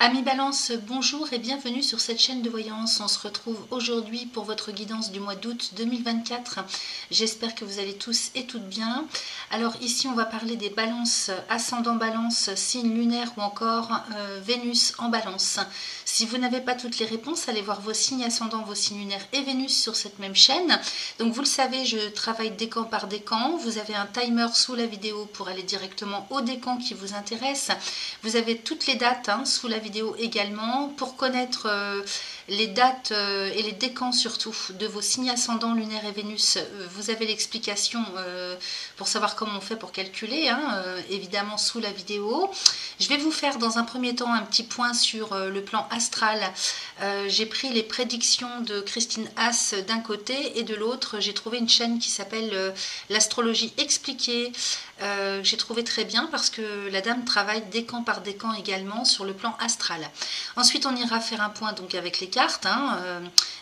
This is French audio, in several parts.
Amis Balance, bonjour et bienvenue sur cette chaîne de voyance. On se retrouve aujourd'hui pour votre guidance du mois d'août 2024. J'espère que vous allez tous et toutes bien. Alors ici on va parler des balances, ascendant balance, signe lunaire ou encore Vénus en balance. Si vous n'avez pas toutes les réponses, allez voir vos signes ascendants, vos signes lunaires et Vénus sur cette même chaîne. Donc vous le savez, je travaille décan par décan. Vous avez un timer sous la vidéo pour aller directement au décan qui vous intéresse. Vous avez toutes les dates sous la vidéo également pour connaître les dates et les décans surtout de vos signes ascendants lunaire et Vénus. Vous avez l'explication pour savoir comment on fait pour calculer, évidemment sous la vidéo. Je vais vous faire dans un premier temps un petit point sur le plan astral. J'ai pris les prédictions de Christine Haas d'un côté et de l'autre j'ai trouvé une chaîne qui s'appelle l'astrologie expliquée. J'ai trouvé très bien parce que la dame travaille décan par décan également sur le plan astral. Ensuite on ira faire un point donc avec les cartes,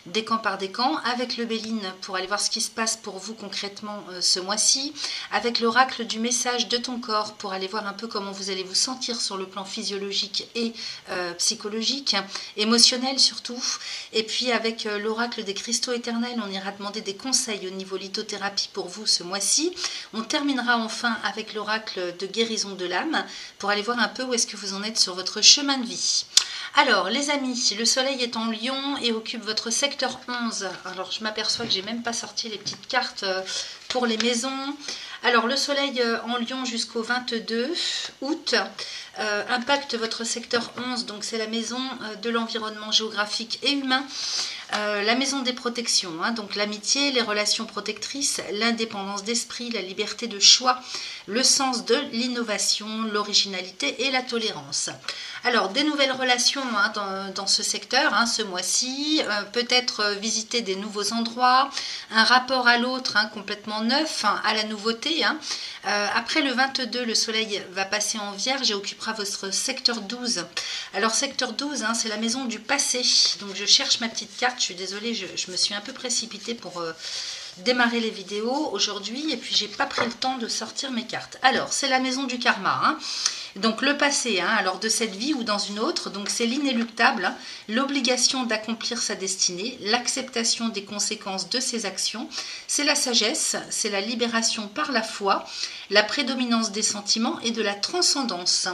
décan par décan, avec le Béline pour aller voir ce qui se passe pour vous concrètement ce mois-ci, avec l'oracle du message de ton corps pour aller voir un peu comment vous allez vous sentir sur le plan physiologique et psychologique, émotionnel surtout, et puis avec l'oracle des cristaux éternels, on ira demander des conseils au niveau lithothérapie pour vous ce mois-ci. On terminera enfin avec l'oracle de guérison de l'âme pour aller voir un peu où est-ce que vous en êtes sur votre chemin de vie. Alors les amis, le soleil est en Lion et occupe votre secteur 11. Alors je m'aperçois que j'ai même pas sorti les petites cartes pour les maisons. Alors le soleil en Lion jusqu'au 22 août impacte votre secteur 11, donc c'est la maison de l'environnement géographique et humain. La maison des protections, donc l'amitié, les relations protectrices, l'indépendance d'esprit, la liberté de choix, le sens de l'innovation, l'originalité et la tolérance. Alors, des nouvelles relations dans ce secteur, ce mois-ci, peut-être visiter des nouveaux endroits, un rapport à l'autre complètement neuf, à la nouveauté. Après le 22, le soleil va passer en Vierge et occupera votre secteur 12. Alors, secteur 12, c'est la maison du passé. Donc, je cherche ma petite carte. Je suis désolée, je me suis un peu précipitée pour démarrer les vidéos aujourd'hui et puis j'ai pas pris le temps de sortir mes cartes. Alors, c'est la maison du karma. Donc le passé, alors de cette vie ou dans une autre, donc c'est l'inéluctable, l'obligation d'accomplir sa destinée, l'acceptation des conséquences de ses actions, c'est la sagesse, c'est la libération par la foi, la prédominance des sentiments et de la transcendance.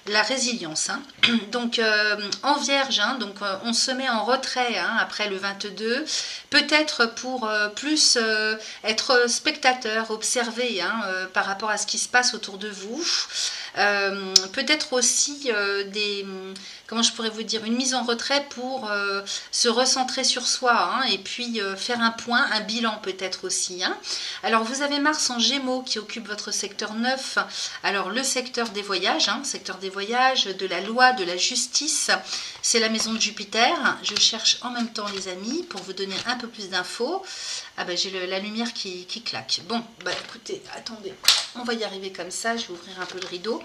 La résilience. Donc en Vierge, donc on se met en retrait après le 22, peut-être pour plus être spectateur, observer par rapport à ce qui se passe autour de vous. Peut-être aussi comment je pourrais vous dire, une mise en retrait pour se recentrer sur soi et puis faire un point, un bilan peut-être aussi. Alors vous avez Mars en Gémeaux qui occupe votre secteur 9, alors le secteur des voyages, de la loi, de la justice, c'est la maison de Jupiter. Je cherche en même temps les amis pour vous donner un peu plus d'infos. Ah ben j'ai la lumière qui claque. Bon, écoutez, attendez, on va y arriver comme ça, je vais ouvrir un peu le rideau.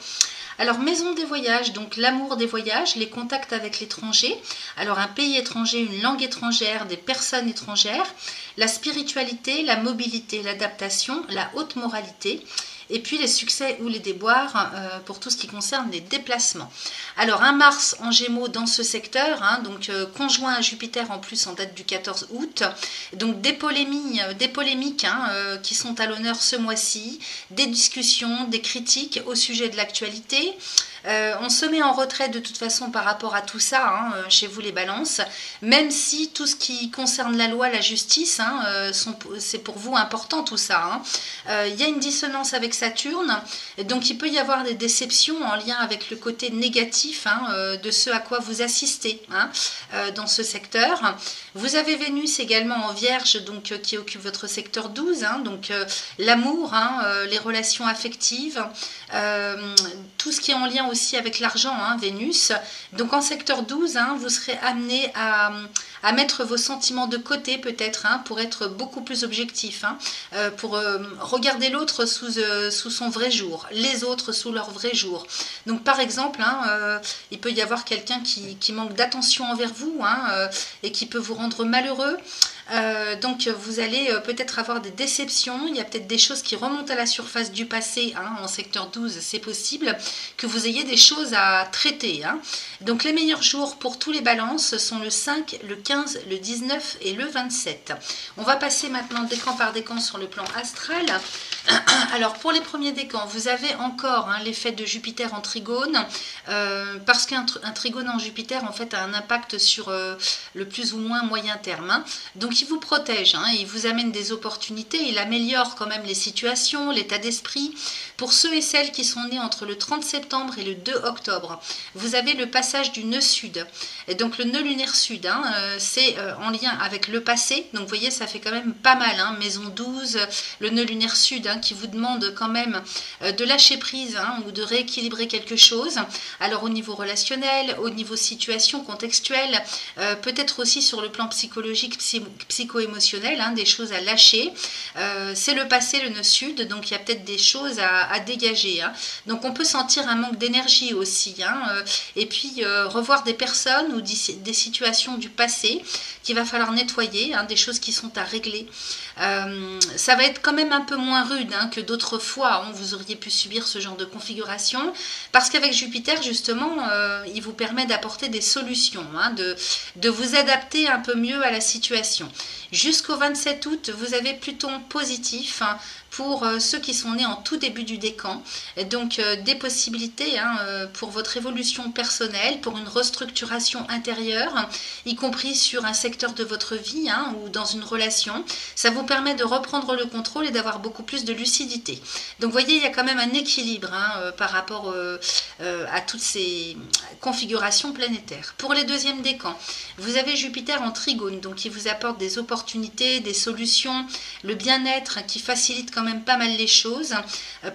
Alors, maison des voyages, donc l'amour des voyages, les contacts avec l'étranger. Alors, un pays étranger, une langue étrangère, des personnes étrangères, la spiritualité, la mobilité, l'adaptation, la haute moralité. Et puis les succès ou les déboires pour tout ce qui concerne les déplacements. Alors un Mars en Gémeaux dans ce secteur, donc conjoint à Jupiter en plus en date du 14 août. Donc des polémiques qui sont à l'honneur ce mois-ci, des discussions, des critiques au sujet de l'actualité. On se met en retrait de toute façon par rapport à tout ça, chez vous les balances, même si tout ce qui concerne la loi, la justice, c'est pour vous important tout ça. Il y a une dissonance avec Saturne, donc il peut y avoir des déceptions en lien avec le côté négatif de ce à quoi vous assistez dans ce secteur. Vous avez Vénus également en Vierge, donc qui occupe votre secteur 12, donc l'amour, les relations affectives, tout ce qui est en lien aussi avec l'argent, Vénus. Donc en secteur 12, vous serez amené à mettre vos sentiments de côté peut-être, pour être beaucoup plus objectif, pour regarder l'autre sous son vrai jour, les autres sous leur vrai jour. Donc par exemple, il peut y avoir quelqu'un qui manque d'attention envers vous et qui peut vous rendre malheureux. Donc vous allez peut-être avoir des déceptions, il y a peut-être des choses qui remontent à la surface du passé, hein, en secteur 12, c'est possible que vous ayez des choses à traiter. Hein. Donc les meilleurs jours pour tous les balances sont le 5, le 15, le 19 et le 27. On va passer maintenant décan par décan sur le plan astral. Alors pour les premiers décans, vous avez encore hein, l'effet de Jupiter en trigone, parce qu'un trigone en Jupiter en fait a un impact sur le plus ou moins moyen terme. Hein. Donc il vous protège, hein, il vous amène des opportunités, il améliore quand même les situations, l'état d'esprit. Pour ceux et celles qui sont nés entre le 30 septembre et le 2 octobre, vous avez le passage du nœud sud. Et donc le nœud lunaire sud, hein, c'est en lien avec le passé. Donc vous voyez, ça fait quand même pas mal. Hein, maison 12, le nœud lunaire sud hein, qui vous demande quand même de lâcher prise hein, ou de rééquilibrer quelque chose. Alors au niveau relationnel, au niveau situation contextuelle, peut-être aussi sur le plan psychologique, psycho-émotionnel, hein, des choses à lâcher. C'est le passé, le nœud sud, donc il y a peut-être des choses à dégager. Hein. Donc on peut sentir un manque d'énergie aussi. Hein, et puis revoir des personnes ou des situations du passé qu'il va falloir nettoyer, hein, des choses qui sont à régler. Ça va être quand même un peu moins rude hein, que d'autres fois où vous auriez pu subir ce genre de configuration, parce qu'avec Jupiter justement il vous permet d'apporter des solutions, hein, de vous adapter un peu mieux à la situation. Jusqu'au 27 août, vous avez Pluton positif hein, pour ceux qui sont nés en tout début du décan. Et donc des possibilités hein, pour votre évolution personnelle, pour une restructuration intérieure, y compris sur un secteur de votre vie hein, ou dans une relation. Ça vous permet de reprendre le contrôle et d'avoir beaucoup plus de lucidité. Donc vous voyez, il y a quand même un équilibre hein, par rapport à toutes ces configurations planétaires. Pour les deuxièmes décans, vous avez Jupiter en trigone, donc il vous apporte des opportunités, des solutions, le bien-être qui facilite quand même pas mal les choses,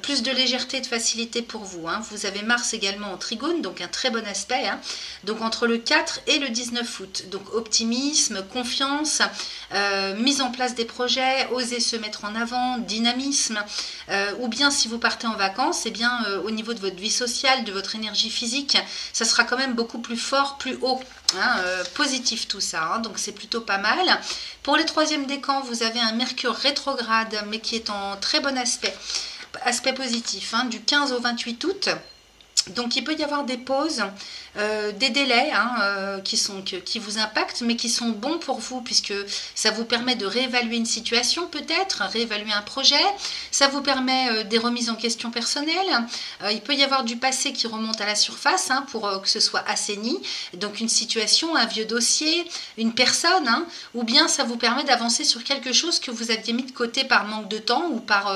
plus de légèreté et de facilité pour vous. Hein. Vous avez Mars également en trigone, donc un très bon aspect, hein. Donc entre le 4 et le 19 août. Donc optimisme, confiance, mise en place des projets, oser se mettre en avant, dynamisme, ou bien si vous partez en vacances, eh bien au niveau de votre vie sociale, de votre énergie physique, ça sera quand même beaucoup plus fort, plus haut. Hein, positif tout ça, hein, donc c'est plutôt pas mal. Pour les troisièmes décans, vous avez un Mercure rétrograde, mais qui est en très bon aspect positif, hein, du 15 au 28 août. Donc il peut y avoir des pauses, des délais hein, qui vous impactent, mais qui sont bons pour vous, puisque ça vous permet de réévaluer une situation peut-être, réévaluer un projet, ça vous permet des remises en question personnelles, il peut y avoir du passé qui remonte à la surface hein, pour que ce soit assaini, donc une situation, un vieux dossier, une personne, hein, ou bien ça vous permet d'avancer sur quelque chose que vous aviez mis de côté par manque de temps ou par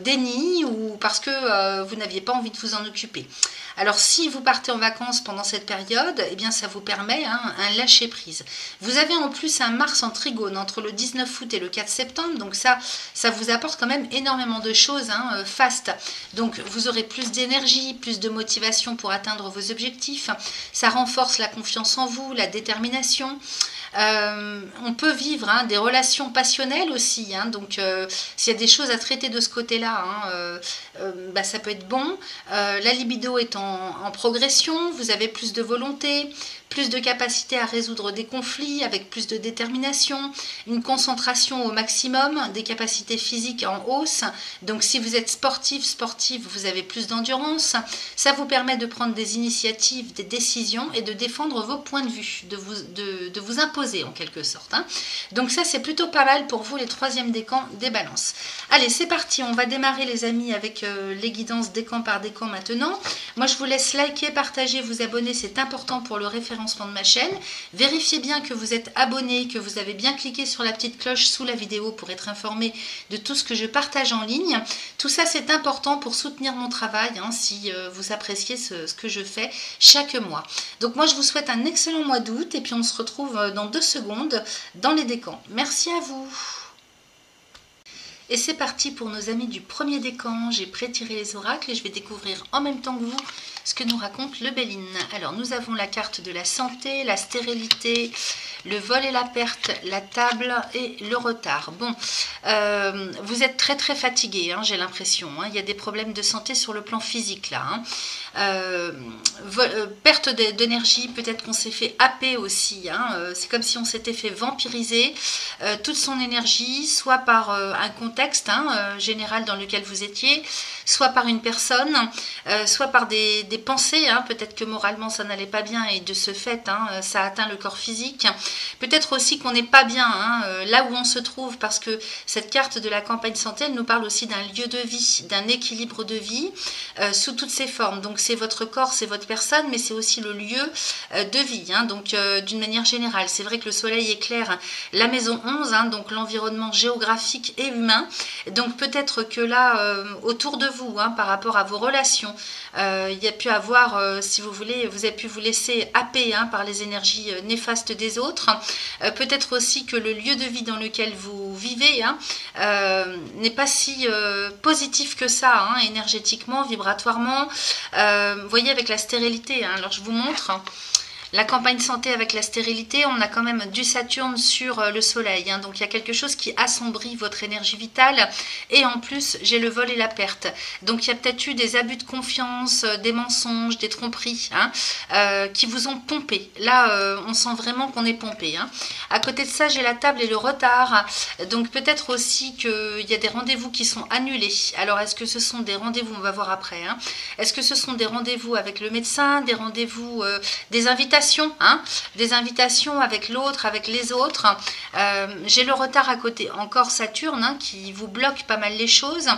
déni ou parce que vous n'aviez pas envie de vous en occuper. Alors si vous partez en vacances pendant cette période, eh bien ça vous permet hein, un lâcher prise. Vous avez en plus un Mars en trigone entre le 19 août et le 4 septembre, donc ça vous apporte quand même énormément de choses hein, fast. Donc vous aurez plus d'énergie, plus de motivation pour atteindre vos objectifs. Ça renforce la confiance en vous, la détermination. On peut vivre hein, des relations passionnelles aussi, hein, donc s'il y a des choses à traiter de ce côté-là, hein, bah, ça peut être bon. La libido est en progression, vous avez plus de volonté, plus de capacité à résoudre des conflits avec plus de détermination, une concentration au maximum, des capacités physiques en hausse. Donc si vous êtes sportive, vous avez plus d'endurance. Ça vous permet de prendre des initiatives, des décisions et de défendre vos points de vue, de vous imposer en quelque sorte. Hein. Donc ça c'est plutôt pas mal pour vous les troisièmes décans des balances. Allez c'est parti, on va démarrer les amis avec les guidances décan par décan maintenant. Moi je vous laisse liker, partager, vous abonner, c'est important pour le référencement de ma chaîne. Vérifiez bien que vous êtes abonné, que vous avez bien cliqué sur la petite cloche sous la vidéo pour être informé de tout ce que je partage en ligne. Tout ça c'est important pour soutenir mon travail hein, si vous appréciez ce que je fais chaque mois. Donc moi je vous souhaite un excellent mois d'août et puis on se retrouve dans 2 secondes dans les décans. Merci à vous. Et c'est parti pour nos amis du premier décan. J'ai pré-tiré les oracles et je vais découvrir en même temps que vous ce que nous raconte le Béline. Alors nous avons la carte de la santé, la stérilité, le vol et la perte, la table et le retard. Bon, vous êtes très fatigué, hein, j'ai l'impression. Hein. Il y a des problèmes de santé sur le plan physique là. Hein. perte d'énergie, peut-être qu'on s'est fait happer aussi, hein, c'est comme si on s'était fait vampiriser toute son énergie, soit par un contexte général dans lequel vous étiez, soit par une personne, soit par des pensées, hein, peut-être que moralement ça n'allait pas bien et de ce fait ça atteint le corps physique, peut-être aussi qu'on n'est pas bien là où on se trouve, parce que cette carte de la campagne santé, elle nous parle aussi d'un lieu de vie, d'un équilibre de vie sous toutes ses formes. Donc c'est votre corps, c'est votre personne, mais c'est aussi le lieu de vie, hein, donc d'une manière générale. C'est vrai que le soleil éclaire la maison 11, hein, donc l'environnement géographique et humain, donc peut-être que là autour de vous, hein, par rapport à vos relations, il y a pu avoir, si vous voulez, vous avez pu vous laisser happer par les énergies néfastes des autres, peut-être aussi que le lieu de vie dans lequel vous vivez n'est pas si positif que ça, énergétiquement, vibratoirement, vous voyez, avec la stérilité, alors je vous montre. La campagne santé avec la stérilité, on a quand même du Saturne sur le soleil, hein, donc il y a quelque chose qui assombrit votre énergie vitale, et en plus j'ai le vol et la perte, donc il y a peut-être eu des abus de confiance, des mensonges, des tromperies qui vous ont pompé. Là on sent vraiment qu'on est pompé, hein. À côté de ça j'ai la table et le retard, donc peut-être aussi qu'il y a des rendez-vous qui sont annulés. Alors est-ce que ce sont des rendez-vous, on va voir après, hein. Est-ce que ce sont des rendez-vous avec le médecin, des rendez-vous, des invitations, des invitations avec l'autre, avec les autres. J'ai le retard à côté, encore Saturne qui vous bloque pas mal les choses.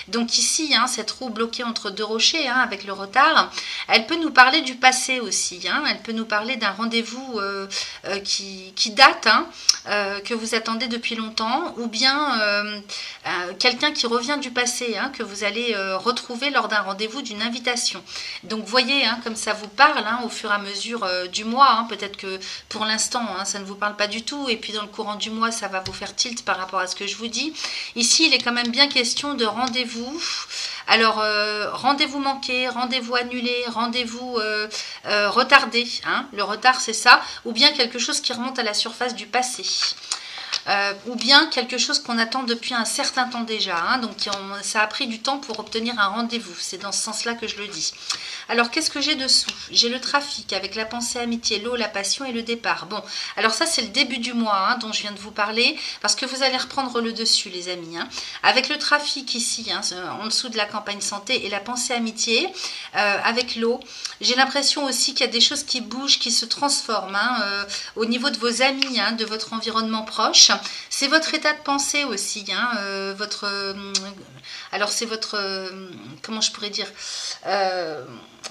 Donc ici, cette roue bloquée entre deux rochers avec le retard, elle peut nous parler du passé aussi, elle peut nous parler d'un rendez-vous qui date, que vous attendez depuis longtemps, ou bien quelqu'un qui revient du passé, que vous allez retrouver lors d'un rendez-vous, d'une invitation. Donc voyez comme ça vous parle au fur et à mesure du mois, peut-être que pour l'instant ça ne vous parle pas du tout, et puis dans le courant du mois ça va vous faire tilt par rapport à ce que je vous dis. Ici il est quand même bien question de rendez-vous. Alors rendez-vous manqué, rendez-vous annulé, rendez-vous retardé, le retard c'est ça, ou bien quelque chose qui remonte à la surface du passé. Ou bien quelque chose qu'on attend depuis un certain temps déjà, donc ça a pris du temps pour obtenir un rendez-vous, c'est dans ce sens-là que je le dis. Alors qu'est-ce que j'ai dessous? J'ai le trafic avec la pensée, amitié, l'eau, la passion et le départ. Bon, alors ça c'est le début du mois dont je viens de vous parler, parce que vous allez reprendre le dessus les amis. Avec le trafic ici, en dessous de la campagne santé, et la pensée, amitié, avec l'eau, j'ai l'impression aussi qu'il y a des choses qui bougent, qui se transforment au niveau de vos amis, de votre environnement proche. C'est votre état de pensée aussi, alors c'est votre, comment je pourrais dire,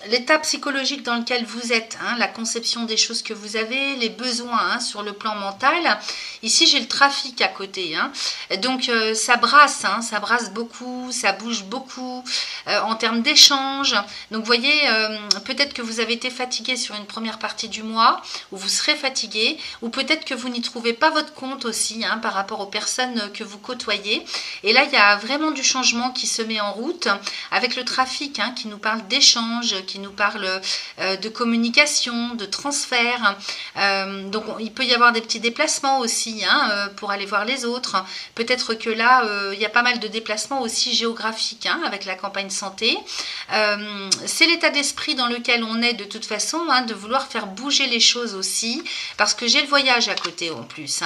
l'état psychologique dans lequel vous êtes, la conception des choses que vous avez, les besoins sur le plan mental. Ici j'ai le trafic à côté, donc ça brasse beaucoup, ça bouge beaucoup en termes d'échanges. Donc vous voyez, peut-être que vous avez été fatigué sur une première partie du mois, ou vous serez fatigué, ou peut-être que vous n'y trouvez pas votre compte aussi par rapport aux personnes que vous côtoyez. Et là il y a vraiment du changement qui se met en route avec le trafic qui nous parle d'échanges, qui nous parle de communication, de transfert. Donc il peut y avoir des petits déplacements aussi pour aller voir les autres. Peut-être que là il y a pas mal de déplacements aussi géographiques avec la campagne santé. C'est l'état d'esprit dans lequel on est de toute façon, de vouloir faire bouger les choses aussi, parce que j'ai le voyage à côté en plus.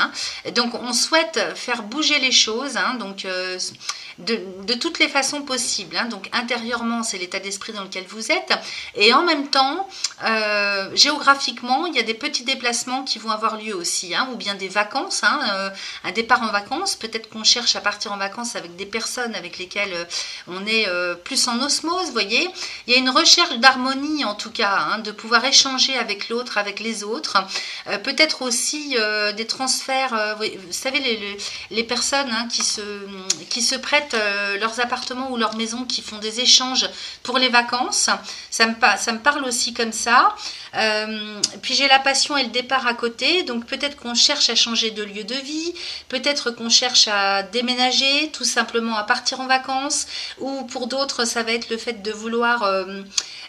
Donc on souhaite faire bouger les choses, donc de toutes les façons possibles. Donc intérieurement c'est l'état d'esprit dans lequel vous êtes, et en même temps géographiquement il y a des petits déplacements qui vont avoir lieu aussi, ou bien des vacances, un départ en vacances. Peut-être qu'on cherche à partir en vacances avec des personnes avec lesquelles on est plus en osmose, vous voyez. Il y a une recherche d'harmonie en tout cas, de pouvoir échanger avec l'autre, avec les autres. Peut-être aussi des transferts, vous savez les personnes qui se prêtent leurs appartements ou leurs maisons, qui font des échanges pour les vacances. Ça me parle aussi comme ça. Puis j'ai la passion et le départ à côté, donc peut-être qu'on cherche à changer de lieu de vie, peut-être qu'on cherche à déménager, tout simplement à partir en vacances, ou pour d'autres ça va être le fait de vouloir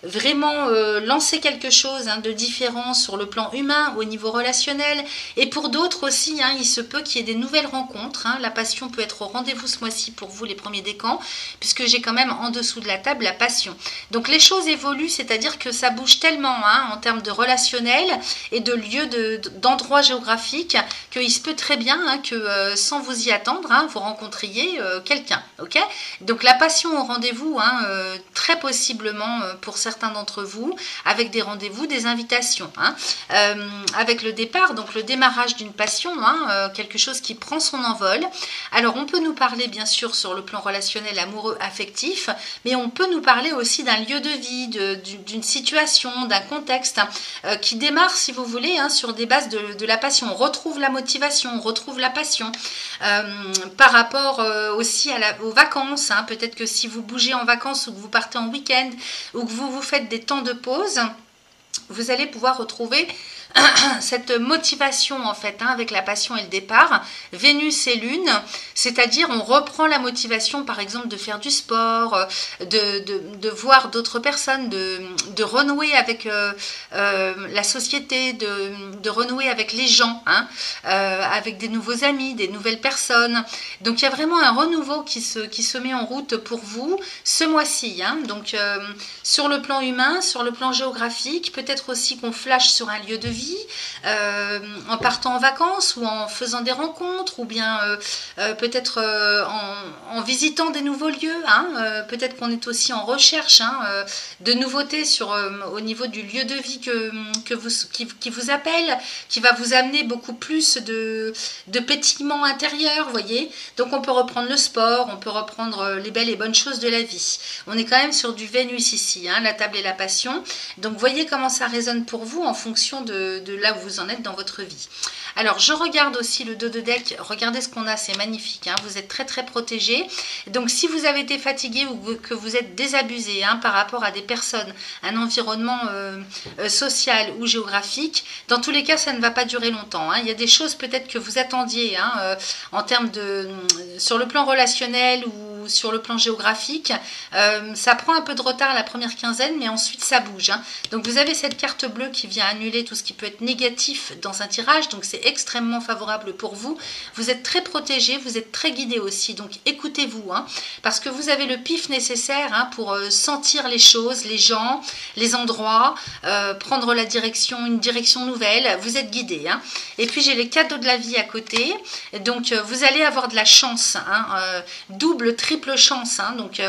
vraiment lancer quelque chose de différent sur le plan humain, au niveau relationnel. Et pour d'autres aussi, il se peut qu'il y ait des nouvelles rencontres. La passion peut être au rendez-vous ce mois-ci pour vous, les premiers décans, puisque j'ai quand même en dessous de la table la passion. Donc les choses évoluent, c'est-à-dire que ça bouge tellement en termes de relationnel et de lieux, d'endroits géographiques, qu'il se peut très bien que sans vous y attendre, vous rencontriez quelqu'un. Ok, donc la passion au rendez-vous, très possiblement pour certains d'entre vous, avec des rendez-vous, des invitations. Avec le départ, donc le démarrage d'une passion, quelque chose qui prend son envol. Alors on peut nous parler bien sûr sur le plan relationnel, amoureux, affectif, mais on peut nous parler aussi d'un lieu de vie, d'une situation, d'un contexte qui démarre, si vous voulez, sur des bases de la passion. On retrouve la motivation, on retrouve la passion. Par rapport aussi aux vacances, peut-être que si vous bougez en vacances ou que vous partez en week-end ou que vous faites des temps de pause, vous allez pouvoir retrouver cette motivation en fait avec la passion et le départ. Vénus et Lune, c'est-à-dire on reprend la motivation par exemple de faire du sport, de voir d'autres personnes, de renouer avec la société, de renouer avec les gens, avec des nouveaux amis, des nouvelles personnes. Donc il y a vraiment un renouveau qui se met en route pour vous ce mois-ci. Donc sur le plan humain, sur le plan géographique, peut-être aussi qu'on flash sur un lieu de vie, en partant en vacances ou en faisant des rencontres ou bien peut-être en visitant des nouveaux lieux. Peut-être qu'on est aussi en recherche de nouveautés au niveau du lieu de vie qui vous appelle, qui va vous amener beaucoup plus de pétillement intérieur, voyez. Donc on peut reprendre le sport, on peut reprendre les belles et bonnes choses de la vie. On est quand même sur du Vénus ici, la table et la passion. Donc voyez comment ça résonne pour vous en fonction de là où vous en êtes dans votre vie. Alors je regarde aussi le dos de deck, regardez ce qu'on a, c'est magnifique, vous êtes très très protégé. Donc si vous avez été fatigué ou que vous êtes désabusé par rapport à des personnes, un environnement social ou géographique, dans tous les cas ça ne va pas durer longtemps. Il y a des choses peut-être que vous attendiez en termes sur le plan relationnel ou sur le plan géographique, ça prend un peu de retard la première quinzaine, mais ensuite ça bouge. Donc vous avez cette carte bleue qui vient annuler tout ce qui peut être négatif dans un tirage, donc c'est extrêmement favorable pour vous. Vous êtes très protégé, vous êtes très guidé aussi, donc écoutez-vous, parce que vous avez le pif nécessaire pour sentir les choses, les gens, les endroits, prendre une direction nouvelle, vous êtes guidé. Et puis j'ai les cadeaux de la vie à côté, donc vous allez avoir de la chance, double, triple chance, donc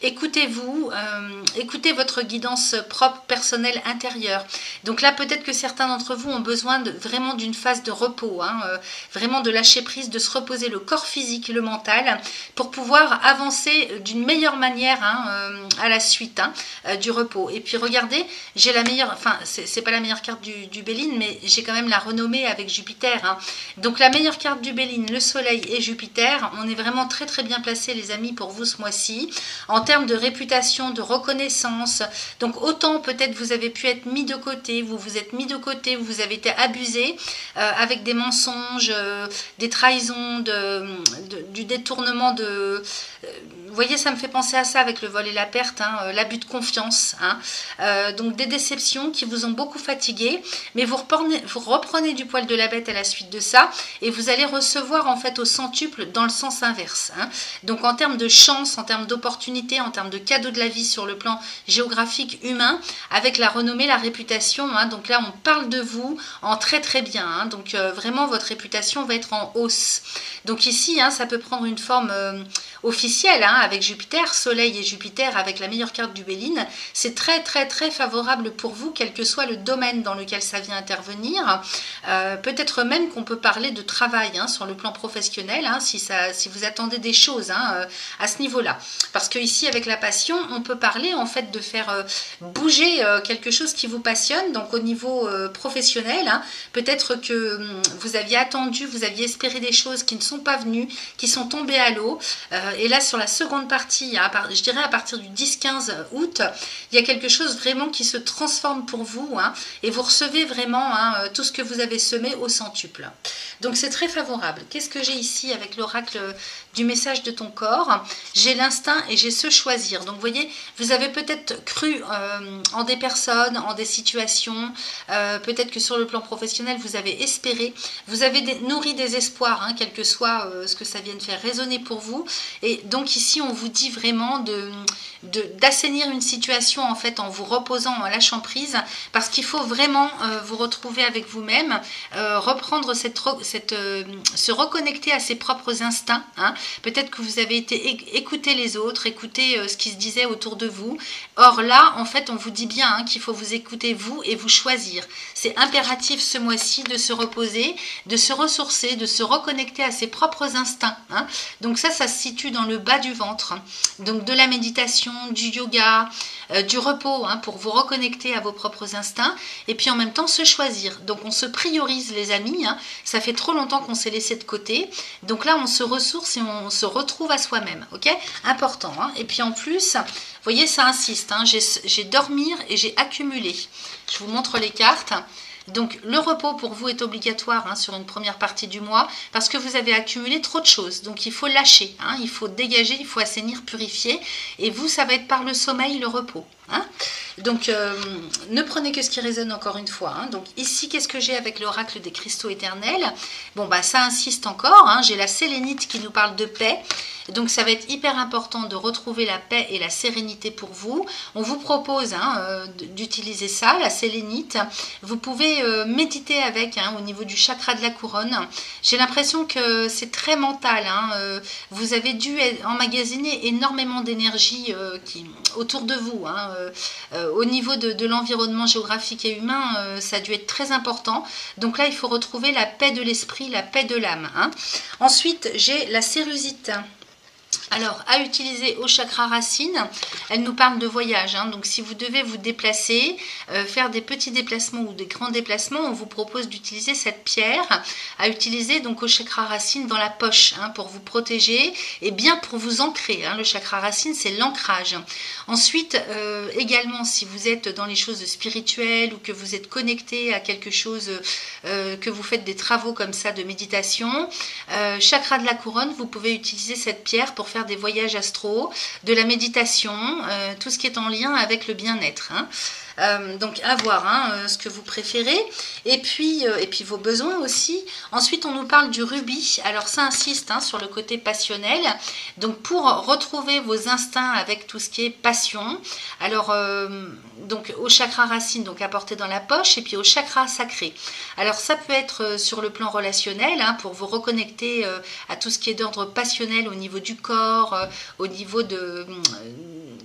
écoutez-vous, écoutez votre guidance propre, personnelle, intérieure. Donc là peut-être que certains d'entre vous ont besoin vraiment d'une phase de repos, vraiment de lâcher prise, de se reposer le corps physique et le mental pour pouvoir avancer d'une meilleure manière à la suite du repos. Et puis regardez, j'ai la meilleure, enfin c'est pas la meilleure carte du Béline, mais j'ai quand même la renommée avec Jupiter. Donc la meilleure carte du Béline, le Soleil et Jupiter, on est vraiment très très bien placés les amis pour vous ce mois-ci, en termes de réputation, de reconnaissance. Donc autant peut-être vous avez pu être mis de côté, vous vous êtes mis de côté, vous avez été abusé avec des mensonges, des trahisons, du détournement vous voyez, ça me fait penser à ça avec le vol et la perte, l'abus de confiance. Donc des déceptions qui vous ont beaucoup fatigué, mais vous reprenez du poil de la bête à la suite de ça, et vous allez recevoir en fait au centuple dans le sens inverse. Donc en termes de chance, en termes d'opportunités, en termes de cadeaux de la vie sur le plan géographique humain, avec la renommée, la réputation. Donc là, on parle de vous en très très bien. Donc vraiment, votre réputation va être en hausse. Donc ici, ça peut prendre une forme officielle, avec Jupiter, Soleil et Jupiter, avec la meilleure carte du Béline. C'est très très très favorable pour vous, quel que soit le domaine dans lequel ça vient intervenir. Peut-être même qu'on peut parler de travail sur le plan professionnel, si vous attendez des choses à ce niveau-là. Parce que ici, avec la passion, on peut parler en fait de faire bouger quelque chose qui vous passionne. Donc au niveau professionnel, peut-être que vous aviez attendu, vous aviez espéré des choses qui ne sont pas venues, qui sont tombées à l'eau. Et là, sur la seconde seconde partie, je dirais à partir du 10-15 août, il y a quelque chose vraiment qui se transforme pour vous, hein, et vous recevez vraiment tout ce que vous avez semé au centuple. Donc c'est très favorable. Qu'est-ce que j'ai ici avec l'oracle du message de ton corps? J'ai l'instinct et j'ai ce choisir. Donc vous voyez, vous avez peut-être cru en des personnes, en des situations, peut-être que sur le plan professionnel, vous avez espéré, vous avez nourri des espoirs, hein, quel que soit ce que ça vienne faire résonner pour vous. Et donc ici, on vous dit vraiment d'assainir une situation en fait en vous reposant, en lâchant prise, parce qu'il faut vraiment vous retrouver avec vous-même, reprendre se reconnecter à ses propres instincts, hein. Peut-être que vous avez été écouter les autres, écouter ce qui se disait autour de vous. Or là, en fait, on vous dit bien, hein, qu'il faut vous écouter vous et vous choisir. C'est impératif ce mois-ci de se reposer, de se ressourcer, de se reconnecter à ses propres instincts, hein. Donc ça se situe dans le bas du ventre. Donc de la méditation, du yoga, du repos, hein, pour vous reconnecter à vos propres instincts. Et puis en même temps, se choisir. Donc on se priorise, les amis, hein. Ça fait trop longtemps qu'on s'est laissé de côté. Donc là, on se ressource et on se retrouve à soi-même. Ok, important, hein. Et puis en plus, vous voyez, ça insiste, hein. J'ai dormir et j'ai accumulé. Je vous montre les cartes. Donc le repos pour vous est obligatoire, hein, sur une première partie du mois, parce que vous avez accumulé trop de choses. Donc il faut lâcher, hein, il faut dégager, il faut assainir, purifier. Et vous, ça va être par le sommeil, le repos, hein. Donc ne prenez que ce qui résonne, encore une fois, hein. Donc ici, qu'est-ce que j'ai avec l'oracle des cristaux éternels? Bon, bah ça insiste encore, hein. J'ai la sélénite qui nous parle de paix. Donc ça va être hyper important de retrouver la paix et la sérénité pour vous. On vous propose, hein, d'utiliser ça, la sélénite. Vous pouvez méditer avec, hein, au niveau du chakra de la couronne. J'ai l'impression que c'est très mental, hein. Vous avez dû emmagasiner énormément d'énergie autour de vous, hein. Au niveau de l'environnement géographique et humain, ça a dû être très important. Donc là, il faut retrouver la paix de l'esprit, la paix de l'âme, hein. Ensuite, j'ai la cérusite. Alors, à utiliser au chakra racine, elle nous parle de voyage, hein. Donc si vous devez vous déplacer, faire des petits déplacements ou des grands déplacements, on vous propose d'utiliser cette pierre, à utiliser donc au chakra racine dans la poche, hein, pour vous protéger et bien pour vous ancrer, hein. Le chakra racine, c'est l'ancrage. Ensuite, également, si vous êtes dans les choses spirituelles ou que vous êtes connecté à quelque chose, que vous faites des travaux comme ça de méditation, chakra de la couronne, vous pouvez utiliser cette pierre pour faire des voyages astraux, de la méditation, tout ce qui est en lien avec le bien-être, hein. Donc à voir, hein, ce que vous préférez, et puis vos besoins aussi. Ensuite, on nous parle du rubis. Alors ça insiste, hein, sur le côté passionnel. Donc pour retrouver vos instincts avec tout ce qui est passion, alors donc au chakra racine, donc à porter dans la poche, et puis au chakra sacré. Alors ça peut être sur le plan relationnel, hein, pour vous reconnecter à tout ce qui est d'ordre passionnel au niveau du corps, au niveau de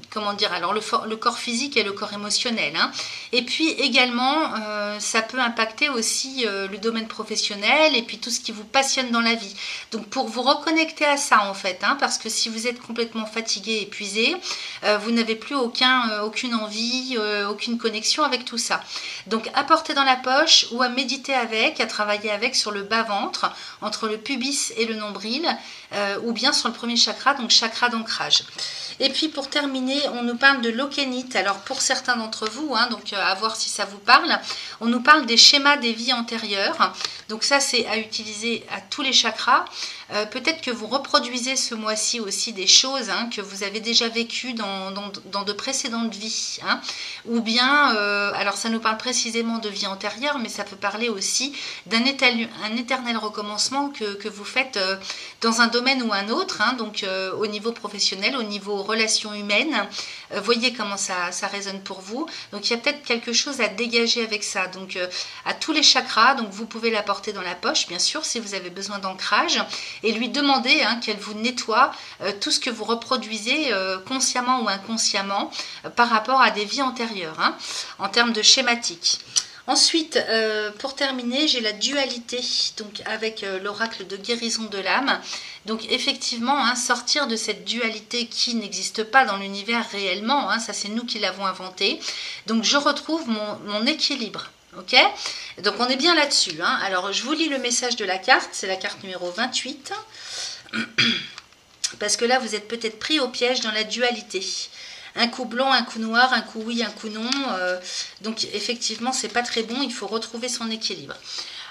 comment dire, alors le corps physique et le corps émotionnel, hein. Et puis également, ça peut impacter aussi le domaine professionnel et puis tout ce qui vous passionne dans la vie. Donc pour vous reconnecter à ça, en fait, hein, parce que si vous êtes complètement fatigué, épuisé, vous n'avez plus aucune envie, aucune connexion avec tout ça. Donc à porter dans la poche ou à méditer avec, à travailler avec sur le bas-ventre, entre le pubis et le nombril, ou bien sur le premier chakra, donc chakra d'ancrage. Et puis pour terminer, on nous parle de l'okénite. Alors pour certains d'entre vous, hein, donc à voir si ça vous parle, on nous parle des schémas des vies antérieures. Donc ça, c'est à utiliser à tous les chakras. Peut-être que vous reproduisez ce mois-ci aussi des choses, hein, que vous avez déjà vécues dans de précédentes vies, hein. Ou bien, alors ça nous parle précisément de vie antérieure, mais ça peut parler aussi d'un éternel recommencement que vous faites dans un domaine ou un autre, hein, donc au niveau professionnel, au niveau relations humaines. Voyez comment ça résonne pour vous. Donc il y a peut-être quelque chose à dégager avec ça. Donc à tous les chakras, donc vous pouvez la porter dans la poche, bien sûr, si vous avez besoin d'ancrage, et lui demander, hein, qu'elle vous nettoie tout ce que vous reproduisez consciemment ou inconsciemment par rapport à des vies antérieures, hein, en termes de schématique. Ensuite, pour terminer, j'ai la dualité, donc avec l'oracle de guérison de l'âme. Donc effectivement, hein, sortir de cette dualité qui n'existe pas dans l'univers réellement, hein, ça c'est nous qui l'avons inventé. Donc je retrouve mon équilibre. Ok, donc on est bien là-dessus, hein. Alors je vous lis le message de la carte, c'est la carte numéro 28. Parce que là, vous êtes peut-être pris au piège dans la dualité. Un coup blanc, un coup noir, un coup oui, un coup non. Donc effectivement, c'est pas très bon, il faut retrouver son équilibre.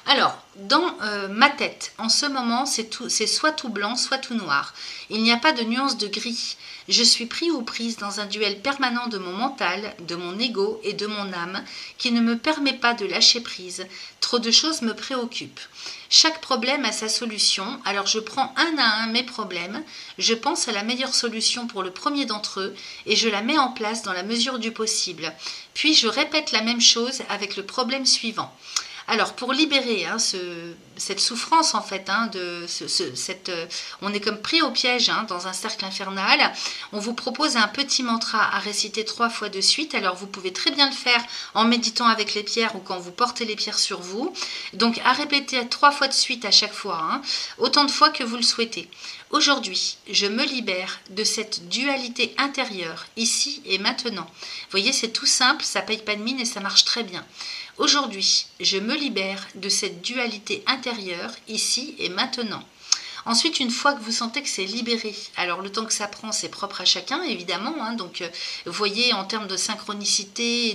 Alors, dans ma tête, en ce moment, c'est soit tout blanc, soit tout noir. Il n'y a pas de nuance de gris. Je suis pris ou prise dans un duel permanent de mon mental, de mon ego et de mon âme qui ne me permet pas de lâcher prise. Trop de choses me préoccupent. Chaque problème a sa solution, alors je prends un à un mes problèmes, je pense à la meilleure solution pour le premier d'entre eux et je la mets en place dans la mesure du possible. Puis je répète la même chose avec le problème suivant. Alors, pour libérer cette souffrance, en fait, on est comme pris au piège dans un cercle infernal, on vous propose un petit mantra à réciter 3 fois de suite. Alors, vous pouvez très bien le faire en méditant avec les pierres ou quand vous portez les pierres sur vous. Donc, à répéter 3 fois de suite à chaque fois, autant de fois que vous le souhaitez. Aujourd'hui, je me libère de cette dualité intérieure, ici et maintenant. Vous voyez, c'est tout simple, ça paye pas de mine et ça marche très bien. Aujourd'hui, je me libère de cette dualité intérieure, ici et maintenant. Ensuite, une fois que vous sentez que c'est libéré, alors le temps que ça prend, c'est propre à chacun, évidemment. Donc, vous voyez, en termes de synchronicité et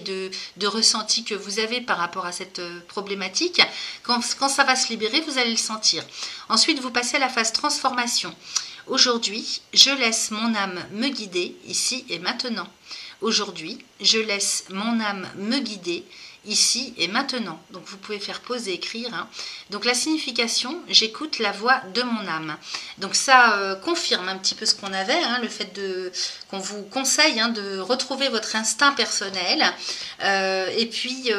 de ressenti que vous avez par rapport à cette problématique, quand ça va se libérer, vous allez le sentir. Ensuite, vous passez à la phase transformation. Aujourd'hui, je laisse mon âme me guider, ici et maintenant. Aujourd'hui, je laisse mon âme me guider, ici et maintenant. Donc vous pouvez faire pause et écrire. Donc la signification, j'écoute la voix de mon âme. Donc ça confirme un petit peu ce qu'on avait, le fait qu'on vous conseille de retrouver votre instinct personnel et puis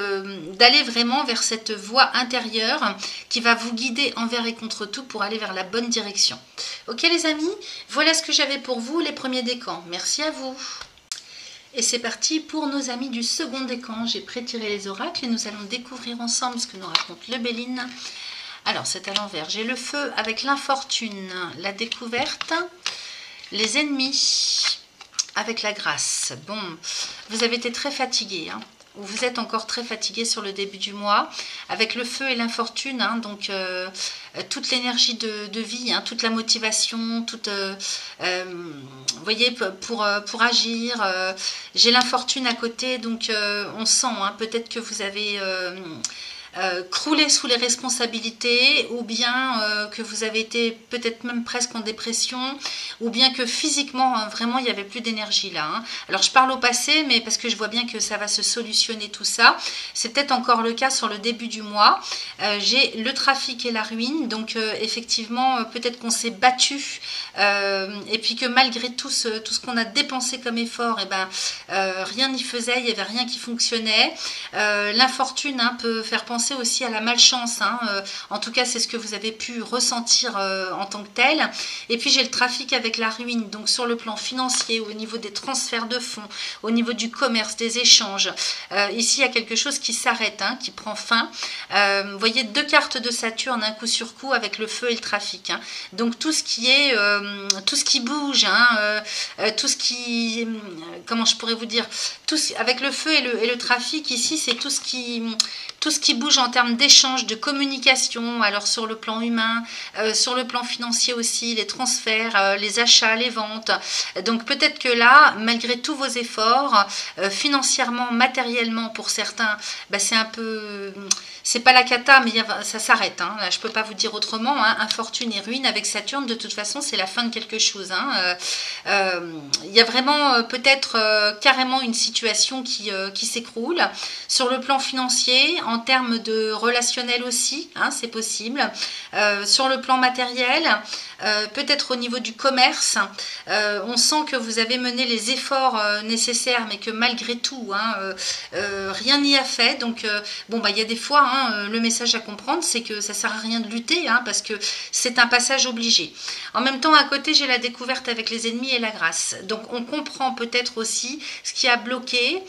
d'aller vraiment vers cette voix intérieure qui va vous guider envers et contre tout pour aller vers la bonne direction. Ok les amis, voilà ce que j'avais pour vous, les premiers décans. Merci à vous. Et c'est parti pour nos amis du second décan. J'ai prétiré les oracles et nous allons découvrir ensemble ce que nous raconte le Béline. Alors, c'est à l'envers. J'ai le feu avec l'infortune, la découverte, les ennemis avec la grâce. Bon, vous avez été très fatigué, ou vous êtes encore très fatigué sur le début du mois, avec le feu et l'infortune, donc toute l'énergie de vie, toute la motivation, vous voyez, pour agir. J'ai l'infortune à côté, donc on sent peut-être que vous avez croulé sous les responsabilités, ou bien que vous avez été peut-être même presque en dépression, ou bien que physiquement vraiment il n'y avait plus d'énergie là. Alors je parle au passé, mais parce que je vois bien que ça va se solutionner tout ça. C'est peut-être encore le cas sur le début du mois. J'ai le trafic et la ruine, donc effectivement peut-être qu'on s'est battu et puis que malgré tout ce qu'on a dépensé comme effort, rien n'y faisait, il n'y avait rien qui fonctionnait. L'infortune peut faire penser aussi à la malchance, en tout cas c'est ce que vous avez pu ressentir en tant que tel. Et puis j'ai le trafic avec la ruine, donc sur le plan financier, au niveau des transferts de fonds, au niveau du commerce, des échanges, ici il y a quelque chose qui s'arrête, qui prend fin. Vous voyez 2 cartes de Saturne, un coup sur coup avec le feu et le trafic, donc tout ce qui est tout ce qui bouge, tout ce qui, comment je pourrais vous dire, avec le feu et le trafic ici, c'est tout ce qui bouge en termes d'échange, de communication, alors sur le plan humain, sur le plan financier aussi, les transferts, les achats, les ventes. Donc peut-être que là, malgré tous vos efforts, financièrement, matériellement pour certains, c'est un peu... C'est pas la cata, mais ça s'arrête. Là, je peux pas vous dire autrement. Infortune et ruine avec Saturne, de toute façon, c'est la fin de quelque chose. Il y a vraiment peut-être carrément une situation qui s'écroule. Sur le plan financier, en termes de relationnel aussi, c'est possible. Sur le plan matériel, peut-être au niveau du commerce, on sent que vous avez mené les efforts nécessaires, mais que malgré tout, rien n'y a fait. Donc, il y a des fois, le message à comprendre, c'est que ça sert à rien de lutter, parce que c'est un passage obligé. En même temps, à côté, j'ai la découverte avec les ennemis et la grâce. Donc, on comprend peut-être aussi ce qui a bloqué,